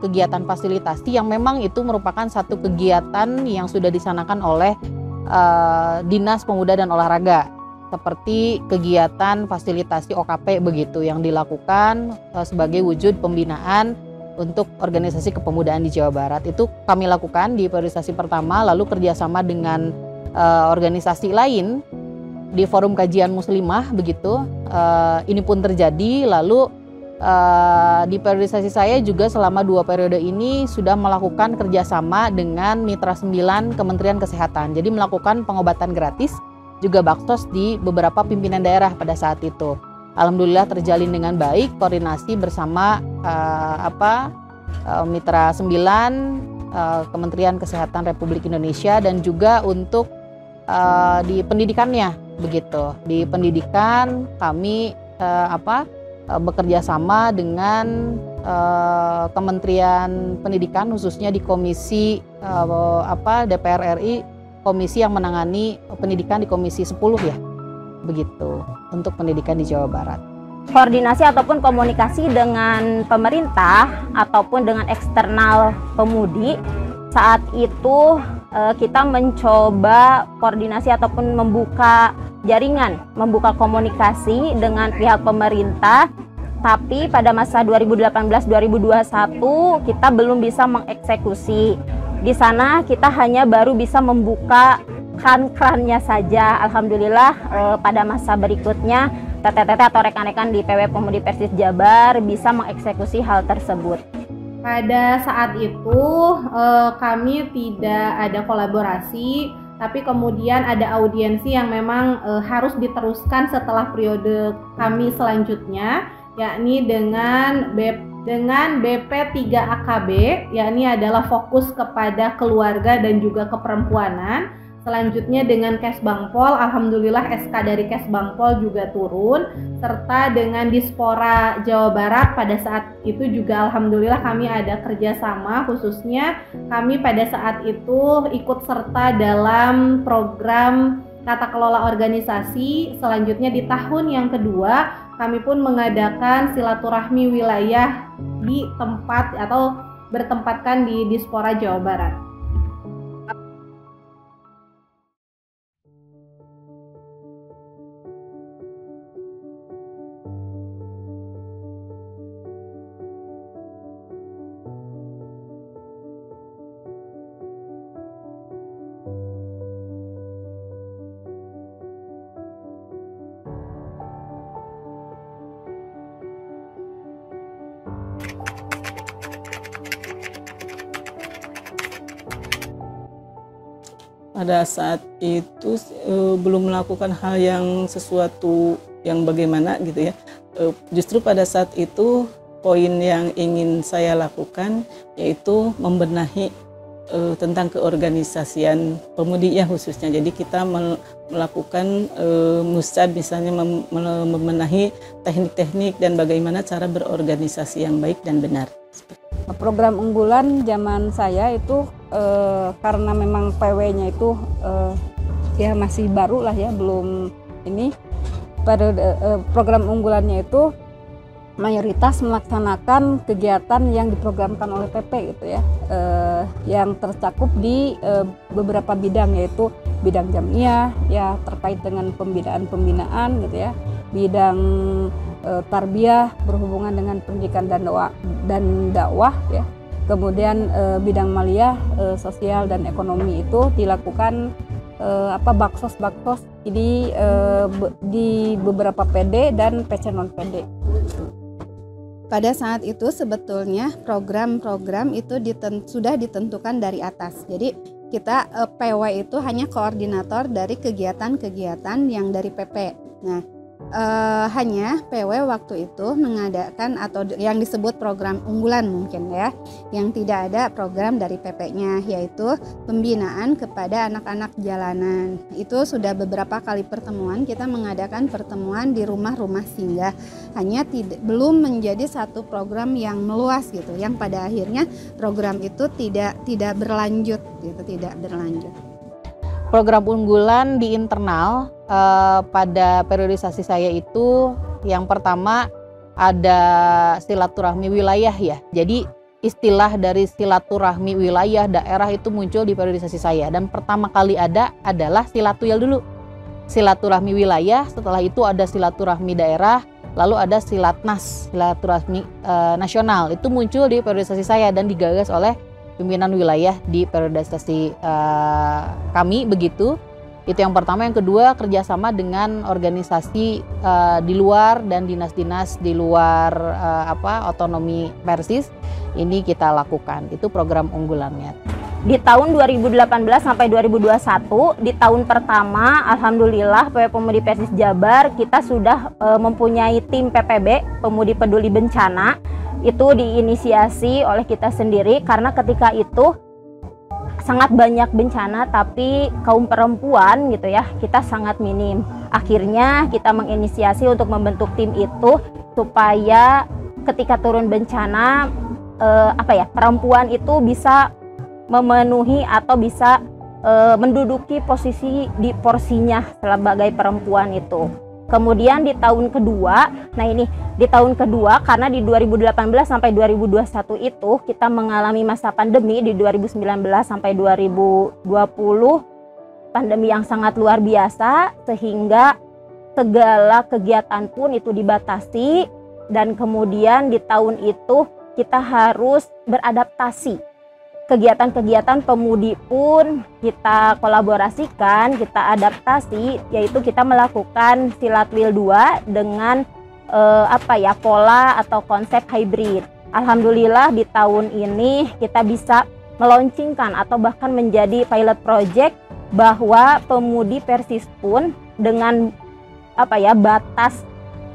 kegiatan fasilitasi yang memang itu merupakan satu kegiatan yang sudah disanakan oleh Dinas Pemuda dan Olahraga, seperti kegiatan fasilitasi OKP begitu yang dilakukan sebagai wujud pembinaan untuk organisasi kepemudaan di Jawa Barat. Itu kami lakukan di periodisasi pertama, lalu kerjasama dengan organisasi lain di forum kajian muslimah begitu. Ini pun terjadi. Lalu di periodisasi saya juga selama 2 periode ini sudah melakukan kerjasama dengan Mitra 9 Kementerian Kesehatan. Jadi melakukan pengobatan gratis juga baksos di beberapa pimpinan daerah pada saat itu. Alhamdulillah terjalin dengan baik koordinasi bersama Mitra 9 Kementerian Kesehatan Republik Indonesia, dan juga untuk di pendidikannya begitu. Di pendidikan kami bekerja sama dengan Kementerian Pendidikan, khususnya di Komisi DPR RI, komisi yang menangani pendidikan di Komisi 10 ya. Begitu untuk pendidikan di Jawa Barat. Koordinasi ataupun komunikasi dengan pemerintah ataupun dengan eksternal pemudi, saat itu kita mencoba koordinasi ataupun membuka jaringan, membuka komunikasi dengan pihak pemerintah. Tapi pada masa 2018-2021 kita belum bisa mengeksekusi. Di sana kita hanya baru bisa membuka kran-krannya saja. Alhamdulillah pada masa berikutnya teteh-teteh atau rekan-rekan di PW Pemudi Persis Jabar bisa mengeksekusi hal tersebut. Pada saat itu kami tidak ada kolaborasi, tapi kemudian ada audiensi yang memang harus diteruskan setelah periode kami selanjutnya, yakni dengan BP3AKB, yakni adalah fokus kepada keluarga dan juga keperempuanan. Selanjutnya dengan Kesbangpol, alhamdulillah SK dari Kesbangpol juga turun, serta dengan Dispora Jawa Barat pada saat itu juga alhamdulillah kami ada kerjasama, khususnya kami pada saat itu ikut serta dalam program tata kelola organisasi. Selanjutnya di tahun yang kedua kami pun mengadakan silaturahmi wilayah di tempat atau bertempatkan di Dispora Jawa Barat. Pada saat itu belum melakukan hal yang sesuatu yang bagaimana gitu ya. Justru pada saat itu poin yang ingin saya lakukan yaitu membenahi tentang keorganisasian pemudi ya khususnya. Jadi kita melakukan musab misalnya membenahi teknik-teknik dan bagaimana cara berorganisasi yang baik dan benar. Program unggulan zaman saya itu karena memang PW-nya itu ya masih baru lah ya, belum ini. Pada program unggulannya itu mayoritas melaksanakan kegiatan yang diprogramkan oleh PP gitu ya, yang tercakup di beberapa bidang, yaitu bidang jamiah ya terkait dengan pembinaan gitu ya, bidang tarbiyah berhubungan dengan pendidikan dan dakwah ya, kemudian bidang maliyah, sosial dan ekonomi itu dilakukan baksos ini di beberapa PD dan PC non PD. Pada saat itu sebetulnya program-program itu sudah ditentukan dari atas. Jadi kita PW itu hanya koordinator dari kegiatan-kegiatan yang dari PP. Nah, hanya PW waktu itu mengadakan atau yang disebut program unggulan mungkin ya, yang tidak ada program dari PP-nya, yaitu pembinaan kepada anak-anak jalanan. Itu sudah beberapa kali pertemuan, kita mengadakan pertemuan di rumah-rumah singgah, hanya belum menjadi satu program yang meluas gitu, yang pada akhirnya program itu tidak berlanjut gitu, tidak berlanjut. Program unggulan di internal pada periodisasi saya itu yang pertama ada silaturahmi wilayah ya. Jadi istilah dari silaturahmi wilayah daerah itu muncul di periodisasi saya, dan pertama kali adalah silatuyal dulu. Silaturahmi wilayah, setelah itu ada silaturahmi daerah, lalu ada silatnas, silaturahmi nasional. Itu muncul di periodisasi saya dan digagas oleh pimpinan wilayah di periodisasi kami begitu. Itu yang pertama. Yang kedua, kerjasama dengan organisasi di luar dan dinas-dinas di luar otonomi Persis ini kita lakukan. Itu program unggulannya. Di tahun 2018 sampai 2021, di tahun pertama alhamdulillah PW Pemudi Persis Jabar kita sudah mempunyai tim PPB, Pemudi Peduli Bencana. Itu diinisiasi oleh kita sendiri karena ketika itu sangat banyak bencana tapi kaum perempuan gitu ya kita sangat minim. Akhirnya kita menginisiasi untuk membentuk tim itu supaya ketika turun bencana perempuan itu bisa memenuhi atau bisa menduduki posisi di porsinya sebagai perempuan itu. Kemudian di tahun kedua, karena di 2018 sampai 2021 itu kita mengalami masa pandemi, di 2019 sampai 2020 pandemi yang sangat luar biasa sehingga segala kegiatan pun itu dibatasi, dan kemudian di tahun itu kita harus beradaptasi. Kegiatan-kegiatan pemudi pun kita kolaborasikan, kita adaptasi, yaitu kita melakukan Silatwil 2 dengan pola atau konsep hybrid. Alhamdulillah di tahun ini kita bisa meluncurkan atau bahkan menjadi pilot project bahwa pemudi Persis pun dengan batas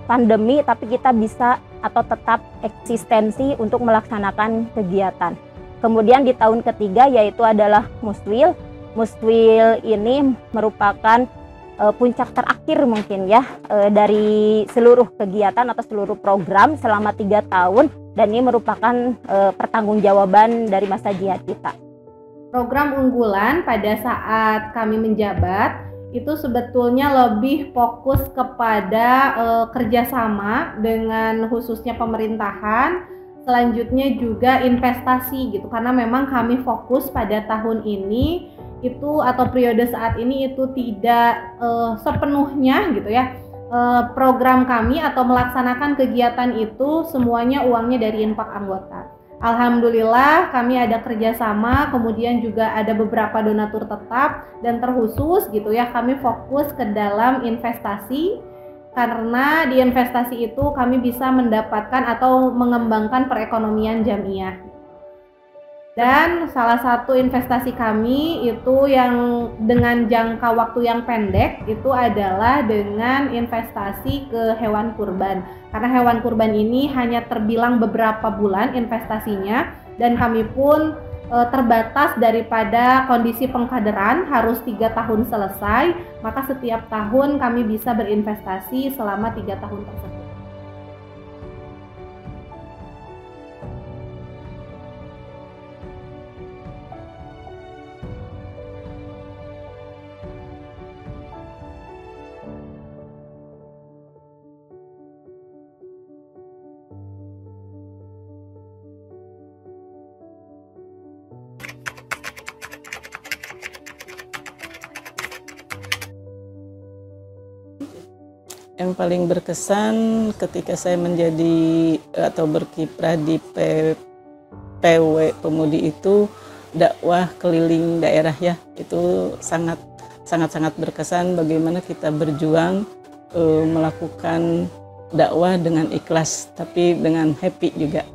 pandemi tapi kita bisa atau tetap eksistensi untuk melaksanakan kegiatan. Kemudian di tahun ketiga yaitu adalah Muswil. Muswil ini merupakan puncak terakhir mungkin ya dari seluruh kegiatan atau seluruh program selama 3 tahun, dan ini merupakan pertanggungjawaban dari masa jihad kita. Program unggulan pada saat kami menjabat itu sebetulnya lebih fokus kepada kerjasama dengan khususnya pemerintahan. Selanjutnya juga investasi gitu, karena memang kami fokus pada tahun ini itu atau periode saat ini itu tidak sepenuhnya gitu ya program kami atau melaksanakan kegiatan itu semuanya uangnya dari infak anggota. Alhamdulillah kami ada kerjasama, kemudian juga ada beberapa donatur tetap dan terkhusus gitu ya kami fokus ke dalam investasi. Karena di investasi itu kami bisa mendapatkan atau mengembangkan perekonomian jamiah. Dan salah satu investasi kami itu yang dengan jangka waktu yang pendek itu adalah dengan investasi ke hewan kurban. Karena hewan kurban ini hanya terbilang beberapa bulan investasinya, dan kami pun terbatas daripada kondisi pengkaderan harus 3 tahun selesai, maka setiap tahun kami bisa berinvestasi selama 3 tahun tersebut. Yang paling berkesan ketika saya menjadi atau berkiprah di PW Pemudi itu dakwah keliling daerah ya. Itu sangat berkesan bagaimana kita berjuang melakukan dakwah dengan ikhlas tapi dengan happy juga.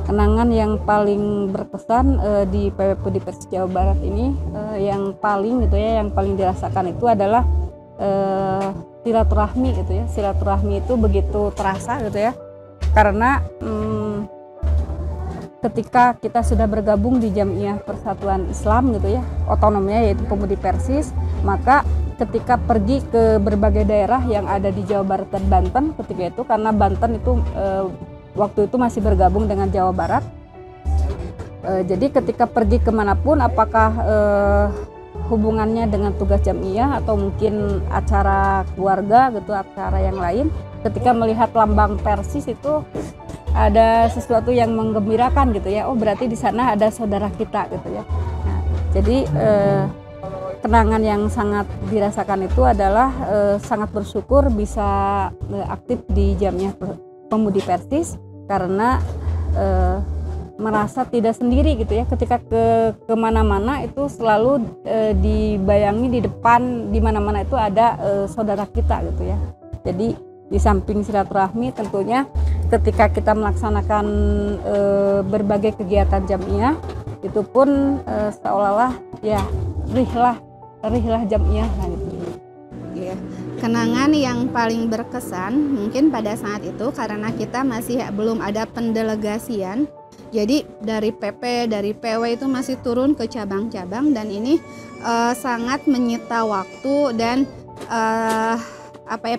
Kenangan yang paling berkesan di PW Pemudi Persis Jawa Barat ini yang paling dirasakan itu adalah silaturahmi gitu ya. Silaturahmi itu begitu terasa gitu ya, karena ketika kita sudah bergabung di Jamiah Persatuan Islam gitu ya, otonomnya yaitu Pemudi Persis, maka ketika pergi ke berbagai daerah yang ada di Jawa Barat dan Banten ketika itu, karena Banten itu waktu itu masih bergabung dengan Jawa Barat, jadi ketika pergi kemanapun, apakah hubungannya dengan tugas jamiah atau mungkin acara keluarga gitu, acara yang lain, ketika melihat lambang Persis itu ada sesuatu yang menggembirakan gitu ya. Oh, berarti di sana ada saudara kita gitu ya. Nah, jadi kenangan yang sangat dirasakan itu adalah sangat bersyukur bisa aktif di Jamiah Pemudi Persis, karena merasa tidak sendiri gitu ya. Ketika kemana-mana itu selalu dibayangi di depan, di mana-mana itu ada saudara kita gitu ya. Jadi di samping silaturahmi, tentunya ketika kita melaksanakan berbagai kegiatan jamiah itu pun seolah-olah ya rihlah jamiah gitu. Iya. Kenangan yang paling berkesan mungkin pada saat itu karena kita masih belum ada pendelegasian. Jadi dari PP, dari PW itu masih turun ke cabang-cabang, dan ini sangat menyita waktu dan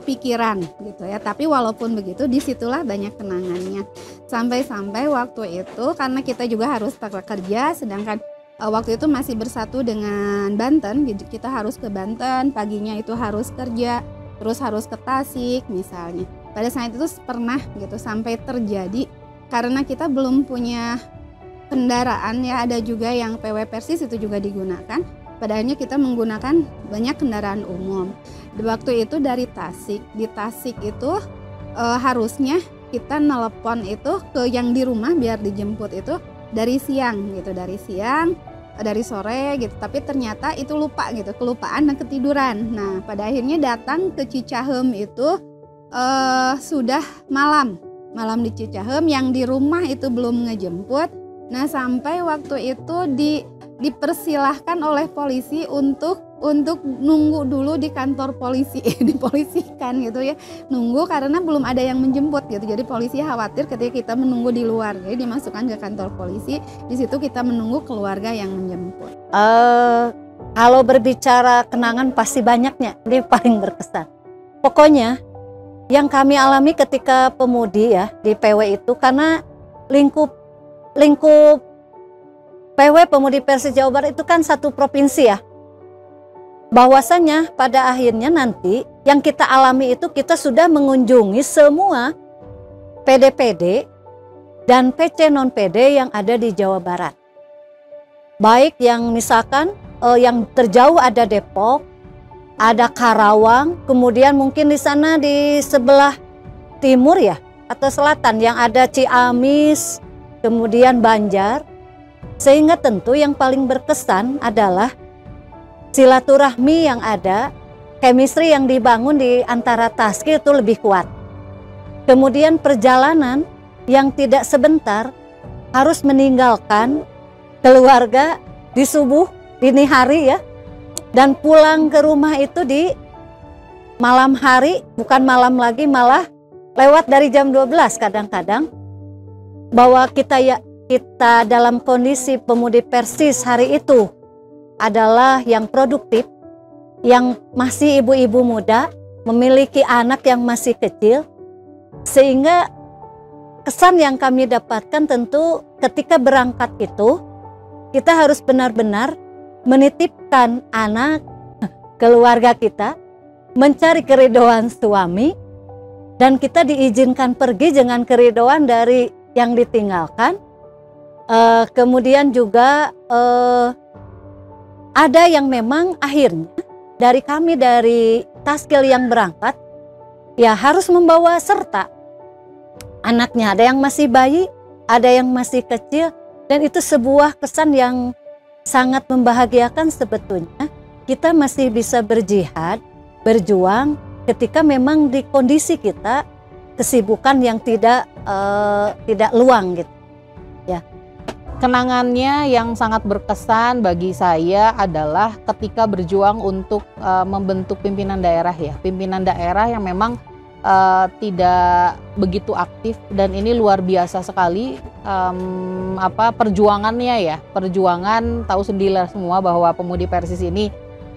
pikiran gitu ya. Tapi walaupun begitu, disitulah banyak kenangannya. Sampai-sampai waktu itu karena kita juga harus bekerja, sedangkan waktu itu masih bersatu dengan Banten, kita harus ke Banten, paginya itu harus kerja, terus harus ke Tasik misalnya. Pada saat itu pernah gitu sampai terjadi, karena kita belum punya kendaraan ya, ada juga yang PW Persis itu juga digunakan. Padahalnya kita menggunakan banyak kendaraan umum. Di waktu itu dari Tasik, di Tasik itu harusnya kita nelpon itu ke yang di rumah biar dijemput itu dari siang gitu, dari sore gitu. Tapi ternyata itu lupa gitu, kelupaan dan ketiduran. Nah, pada akhirnya datang ke Cicahem itu sudah malam di Cicahem, yang di rumah itu belum ngejemput. Nah, sampai waktu itu dipersilahkan oleh polisi untuk nunggu dulu di kantor polisi, dipolisikan gitu ya, nunggu karena belum ada yang menjemput gitu. Jadi polisi khawatir ketika kita menunggu di luar, jadi dimasukkan ke kantor polisi. Di situ kita menunggu keluarga yang menjemput. Kalau berbicara kenangan pasti banyaknya, ini paling berkesan. Pokoknya yang kami alami ketika pemudi ya di PW itu, karena lingkup PW Pemudi Persis Jawa Barat itu kan satu provinsi ya. Bahwasanya pada akhirnya nanti yang kita alami itu, kita sudah mengunjungi semua PD-PD dan PC non-PD yang ada di Jawa Barat. Baik yang misalkan yang terjauh ada Depok, ada Karawang, kemudian mungkin di sana di sebelah timur ya atau selatan yang ada Ciamis, kemudian Banjar. Sehingga tentu yang paling berkesan adalah silaturahmi yang ada, chemistry yang dibangun di antara Taski itu lebih kuat. Kemudian perjalanan yang tidak sebentar harus meninggalkan keluarga di subuh dini hari ya, dan pulang ke rumah itu di malam hari, bukan malam lagi, malah lewat dari jam 12 kadang-kadang, bahwa kita dalam kondisi pemudi Persis hari itu adalah yang produktif, yang masih ibu-ibu muda, memiliki anak yang masih kecil, sehingga kesan yang kami dapatkan tentu ketika berangkat itu kita harus benar-benar menitipkan anak, keluarga kita, mencari keridhaan suami, dan kita diizinkan pergi dengan keridhaan dari yang ditinggalkan. Kemudian juga ada yang memang akhirnya dari kami, dari Taskil yang berangkat, ya harus membawa serta anaknya. Ada yang masih bayi, ada yang masih kecil, dan itu sebuah kesan yang sangat membahagiakan sebetulnya. Kita masih bisa berjihad, berjuang ketika memang di kondisi kita kesibukan yang tidak luang gitu ya. Kenangannya yang sangat berkesan bagi saya adalah ketika berjuang untuk membentuk pimpinan daerah ya, pimpinan daerah yang memang tidak begitu aktif, dan ini luar biasa sekali perjuangannya ya. Perjuangan, tahu sendiri semua bahwa pemudi Persis ini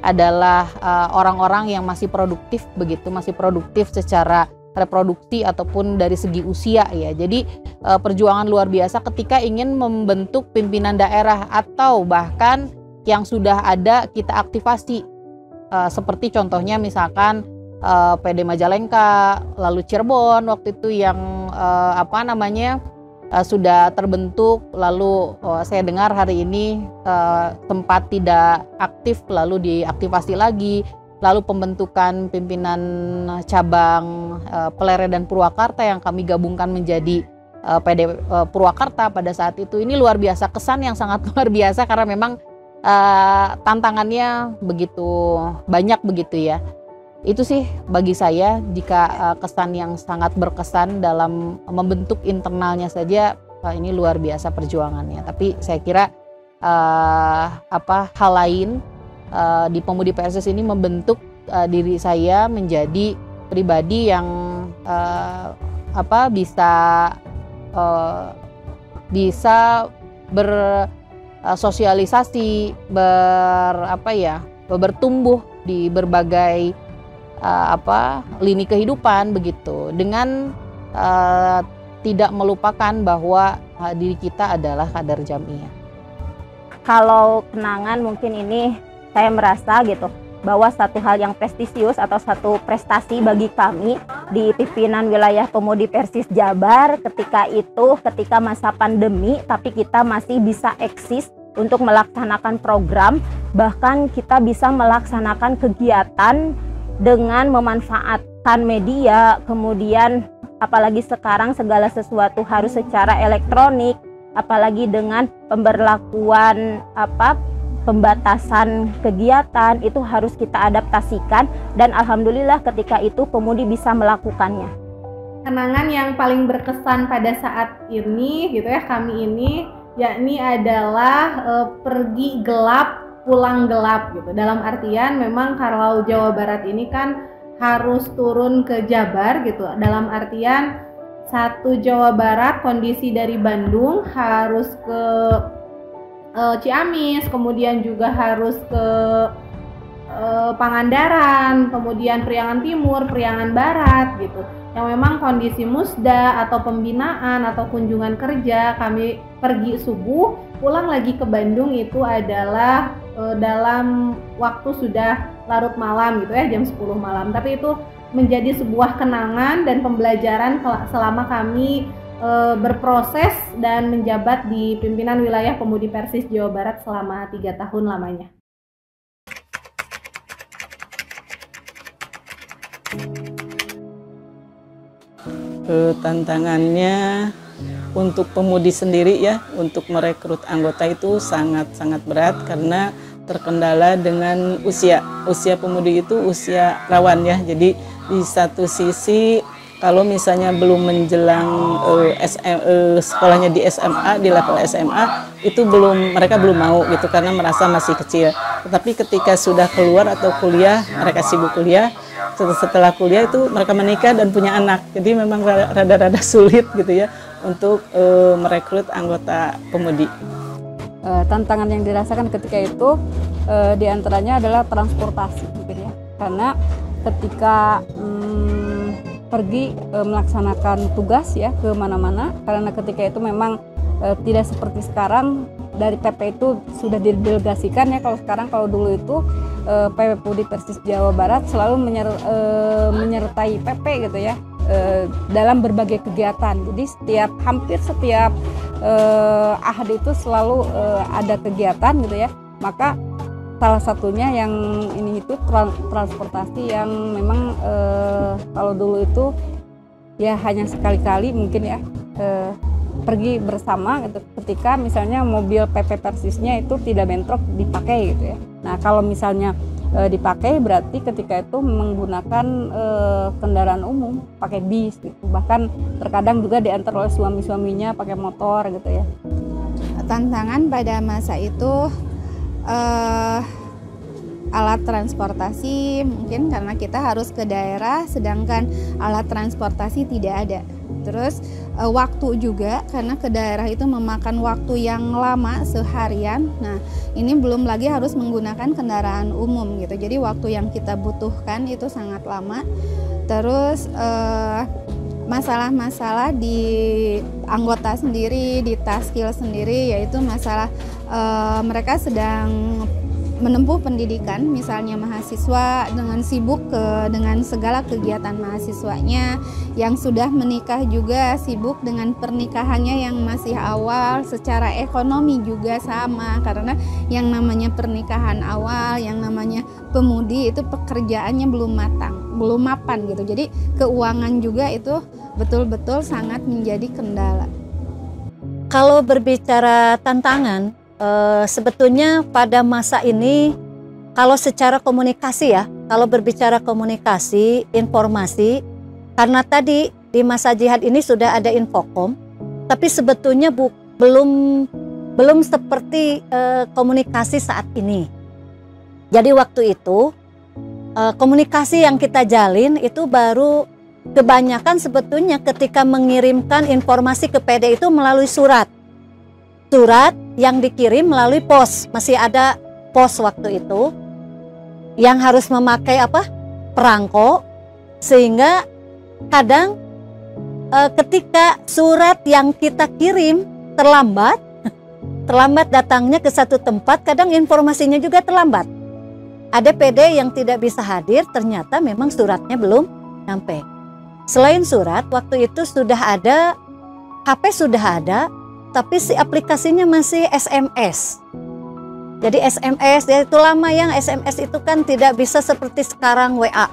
adalah orang-orang yang masih produktif begitu, masih produktif secara reproduksi ataupun dari segi usia ya. Jadi perjuangan luar biasa ketika ingin membentuk pimpinan daerah, atau bahkan yang sudah ada kita aktivasi, seperti contohnya misalkan PD Majalengka, lalu Cirebon waktu itu yang sudah terbentuk, lalu saya dengar hari ini sempat tidak aktif lalu diaktifasi lagi, lalu pembentukan pimpinan cabang Pelere dan Purwakarta yang kami gabungkan menjadi PD Purwakarta pada saat itu. Ini luar biasa, kesan yang sangat luar biasa karena memang tantangannya begitu banyak begitu ya. Itu sih bagi saya, jika kesan yang sangat berkesan dalam membentuk internalnya saja, ini luar biasa perjuangannya. Tapi saya kira hal lain di Pemudi Persis ini membentuk diri saya menjadi pribadi yang bisa bersosialisasi, bertumbuh di berbagai lini kehidupan begitu, dengan tidak melupakan bahwa diri kita adalah kader Jamiah. Kalau kenangan mungkin ini saya merasa gitu bahwa satu hal yang prestisius atau satu prestasi bagi kami di pimpinan wilayah Pemudi Persis Jabar ketika masa pandemi, tapi kita masih bisa eksis untuk melaksanakan program, bahkan kita bisa melaksanakan kegiatan dengan memanfaatkan media, kemudian apalagi sekarang segala sesuatu harus secara elektronik, apalagi dengan pemberlakuan pembatasan kegiatan, itu harus kita adaptasikan, dan alhamdulillah ketika itu pemudi bisa melakukannya. Kenangan yang paling berkesan pada saat ini gitu ya, kami ini, yakni adalah pergi gelap pulang gelap gitu. Dalam artian memang kalau Jawa Barat ini kan harus turun ke Jabar gitu. Dalam artian satu Jawa Barat, kondisi dari Bandung harus ke Ciamis, kemudian juga harus ke Pangandaran, kemudian Priangan Timur, Priangan Barat gitu. Yang memang kondisi musda atau pembinaan atau kunjungan kerja, kami pergi subuh, pulang lagi ke Bandung itu adalah dalam waktu sudah larut malam gitu ya, jam 10 malam. Tapi itu menjadi sebuah kenangan dan pembelajaran selama kami berproses dan menjabat di pimpinan wilayah Pemudi Persis Jawa Barat selama 3 tahun lamanya. Tantangannya untuk pemudi sendiri ya, untuk merekrut anggota itu sangat-sangat berat karena terkendala dengan usia pemudi itu usia rawan ya. Jadi di satu sisi kalau misalnya belum menjelang sekolahnya di SMA, di level SMA, itu mereka belum mau gitu karena merasa masih kecil. Tetapi ketika sudah keluar atau kuliah, mereka sibuk kuliah. Setelah kuliah itu mereka menikah dan punya anak. Jadi memang rada-rada sulit gitu ya untuk merekrut anggota pemudi. Tantangan yang dirasakan ketika itu diantaranya adalah transportasi mungkin ya, karena ketika pergi melaksanakan tugas ya ke mana-mana, karena ketika itu memang tidak seperti sekarang dari PP itu sudah didelegasikan ya. Kalau dulu itu PP Pemudi Persis Jawa Barat selalu menyertai PP gitu ya dalam berbagai kegiatan. Jadi hampir setiap ahad itu selalu ada kegiatan gitu ya. Maka salah satunya yang ini itu transportasi yang memang kalau dulu itu ya hanya sekali-kali mungkin ya pergi bersama gitu, ketika misalnya mobil PP Persisnya itu tidak bentrok dipakai gitu ya. Nah kalau misalnya dipakai berarti ketika itu menggunakan kendaraan umum, pakai bis gitu. Bahkan terkadang juga diantar oleh suami-suaminya pakai motor gitu ya. Tantangan pada masa itu alat transportasi mungkin karena kita harus ke daerah sedangkan alat transportasi tidak ada. Terus waktu juga karena ke daerah itu memakan waktu yang lama seharian. Nah ini belum lagi harus menggunakan kendaraan umum gitu. Jadi waktu yang kita butuhkan itu sangat lama. Terus masalah-masalah di anggota sendiri, di Taskil sendiri, yaitu masalah mereka sedang menempuh pendidikan, misalnya mahasiswa dengan sibuk dengan segala kegiatan mahasiswanya, yang sudah menikah juga sibuk dengan pernikahannya yang masih awal, secara ekonomi juga sama, karena yang namanya pernikahan awal, yang namanya pemudi itu pekerjaannya belum matang, belum mapan gitu. Jadi keuangan juga itu betul-betul sangat menjadi kendala. Kalau berbicara tantangan, sebetulnya pada masa ini kalau secara komunikasi ya, kalau berbicara komunikasi, informasi, karena tadi di masa jihad ini sudah ada Infocom, tapi sebetulnya belum seperti komunikasi saat ini. Jadi waktu itu komunikasi yang kita jalin itu baru kebanyakan sebetulnya ketika mengirimkan informasi ke PD itu melalui surat yang dikirim melalui pos. Masih ada pos waktu itu yang harus memakai perangko, sehingga kadang ketika surat yang kita kirim terlambat datangnya ke satu tempat, kadang informasinya juga terlambat. Ada PD yang tidak bisa hadir, ternyata memang suratnya belum sampai. Selain surat, waktu itu sudah ada HP, sudah ada, tapi si aplikasinya masih SMS. Jadi SMS, ya itu lama yang SMS itu kan tidak bisa seperti sekarang WA.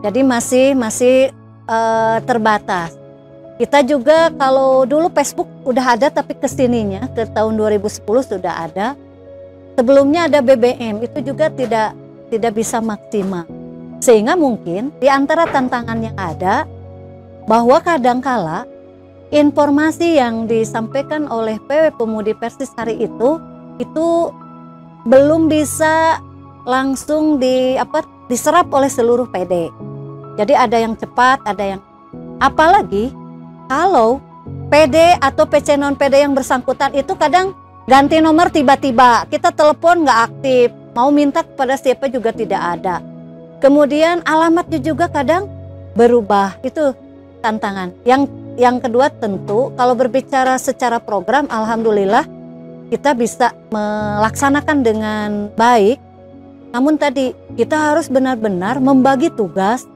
Jadi masih terbatas. Kita juga kalau dulu Facebook udah ada, tapi kesininya ke tahun 2010 sudah ada. Sebelumnya ada BBM, itu juga tidak bisa maksimal. Sehingga mungkin di antara tantangan yang ada, bahwa kadangkala informasi yang disampaikan oleh PW Pemudi Persis hari itu belum bisa langsung diserap oleh seluruh PD. Jadi ada yang cepat, ada yang apalagi kalau PD atau PC non PD yang bersangkutan itu kadang ganti nomor tiba-tiba, kita telepon nggak aktif, mau minta kepada siapa juga tidak ada. Kemudian alamatnya juga kadang berubah, itu tantangan. Yang kedua tentu kalau berbicara secara program, alhamdulillah kita bisa melaksanakan dengan baik. Namun tadi kita harus benar-benar membagi tugas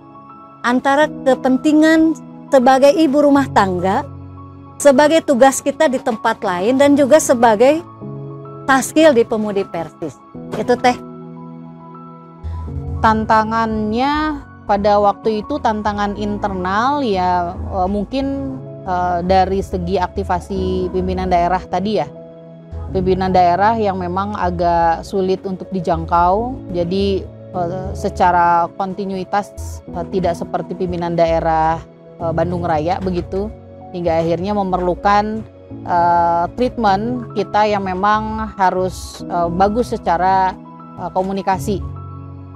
antara kepentingan sebagai ibu rumah tangga, sebagai tugas kita di tempat lain, dan juga sebagai taskil di Pemudi Persis. Itu teh. Tantangannya pada waktu itu tantangan internal ya, mungkin dari segi aktivasi pimpinan daerah tadi ya. Pimpinan daerah yang memang agak sulit untuk dijangkau, jadi secara kontinuitas tidak seperti pimpinan daerah Bandung Raya begitu, hingga akhirnya memerlukan treatment kita yang memang harus bagus secara komunikasi.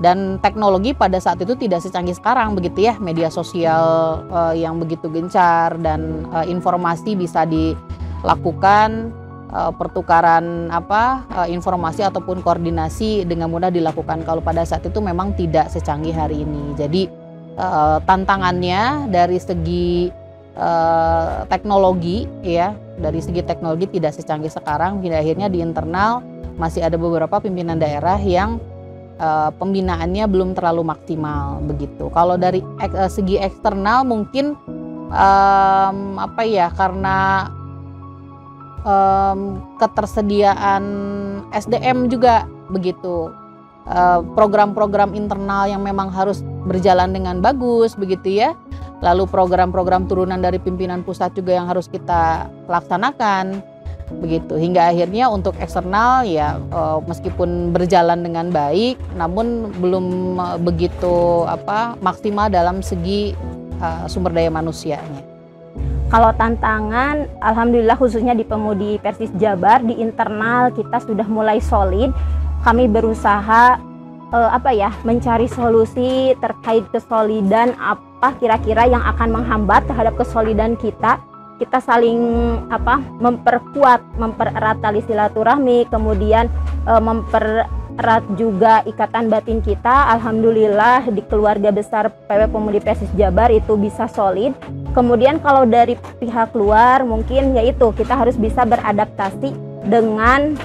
Dan teknologi pada saat itu tidak secanggih sekarang begitu ya, media sosial yang begitu gencar dan informasi bisa dilakukan, pertukaran informasi ataupun koordinasi dengan mudah dilakukan. Kalau pada saat itu memang tidak secanggih hari ini. Jadi tantangannya dari segi teknologi ya, dari segi teknologi tidak secanggih sekarang. Hingga akhirnya di internal masih ada beberapa pimpinan daerah yang pembinaannya belum terlalu maksimal begitu. Kalau dari segi eksternal mungkin karena ketersediaan SDM juga begitu, program-program internal yang memang harus berjalan dengan bagus begitu ya, lalu program-program turunan dari pimpinan pusat juga yang harus kita laksanakan begitu, hingga akhirnya untuk eksternal ya meskipun berjalan dengan baik namun belum begitu maksimal dalam segi sumber daya manusianya. Kalau tantangan, alhamdulillah khususnya di Pemudi Persis Jabar, di internal kita sudah mulai solid. Kami berusaha mencari solusi terkait kesolidan, apa kira-kira yang akan menghambat terhadap kesolidan kita. Kita saling mempererat tali silaturahmi, kemudian mempererat juga ikatan batin kita. Alhamdulillah di keluarga besar PW Pemudi Persis Jabar itu bisa solid. Kemudian kalau dari pihak luar mungkin yaitu kita harus bisa beradaptasi dengan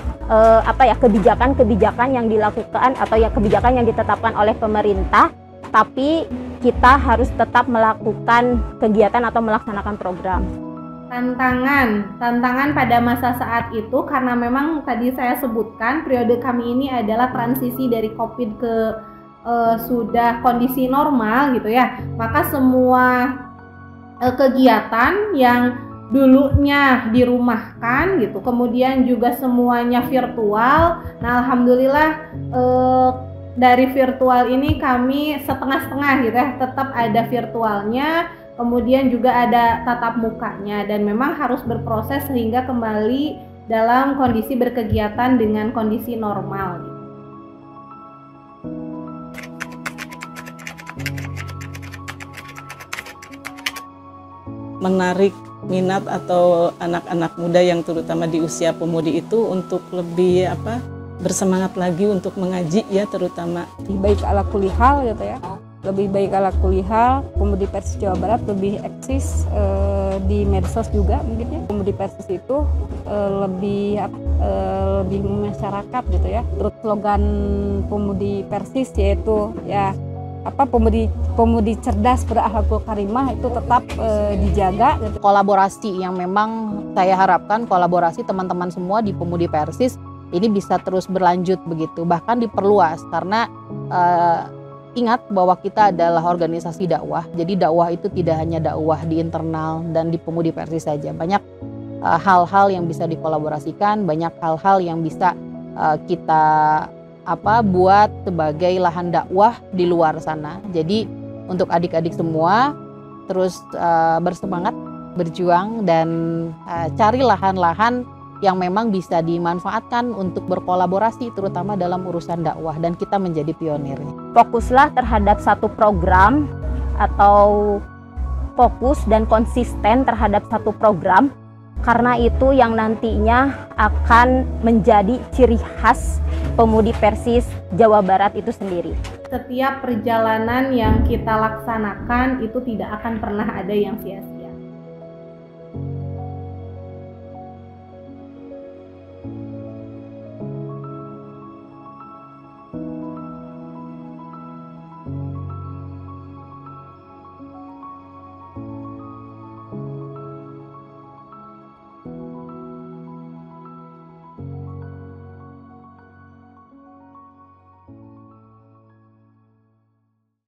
kebijakan-kebijakan yang dilakukan atau ya kebijakan yang ditetapkan oleh pemerintah, tapi kita harus tetap melakukan kegiatan atau melaksanakan program. Tantangan pada masa saat itu karena memang tadi saya sebutkan periode kami ini adalah transisi dari COVID ke sudah kondisi normal gitu ya, maka semua kegiatan yang dulunya dirumahkan gitu, kemudian juga semuanya virtual. Nah alhamdulillah dari virtual ini kami setengah-setengah gitu ya, tetap ada virtualnya, kemudian juga ada tatap mukanya, dan memang harus berproses sehingga kembali dalam kondisi berkegiatan dengan kondisi normal gitu. Menarik minat atau anak-anak muda yang terutama di usia pemudi itu untuk lebih bersemangat lagi untuk mengaji ya, terutama lebih baik ala kulihal gitu ya, lebih baik ala kulihal. Pemudi Persis Jawa Barat lebih eksis di medsos juga mungkin ya. Pemudi Persis itu lebih masyarakat gitu ya. Terus slogan Pemudi Persis yaitu ya pemudi cerdas berakhlakul karimah itu tetap dijaga. Kolaborasi yang memang saya harapkan, kolaborasi teman-teman semua di Pemudi Persis ini bisa terus berlanjut begitu, bahkan diperluas karena ingat bahwa kita adalah organisasi dakwah. Jadi dakwah itu tidak hanya dakwah di internal dan di Pemudi Persis saja. Banyak hal-hal yang bisa dikolaborasikan, banyak hal-hal yang bisa kita buat sebagai lahan dakwah di luar sana. Jadi untuk adik-adik semua terus bersemangat, berjuang dan cari lahan-lahan yang memang bisa dimanfaatkan untuk berkolaborasi terutama dalam urusan dakwah, dan kita menjadi pionirnya. Fokuslah terhadap satu program atau fokus dan konsisten terhadap satu program, karena itu yang nantinya akan menjadi ciri khas Pemudi Persis Jawa Barat itu sendiri. Setiap perjalanan yang kita laksanakan itu tidak akan pernah ada yang sia-sia.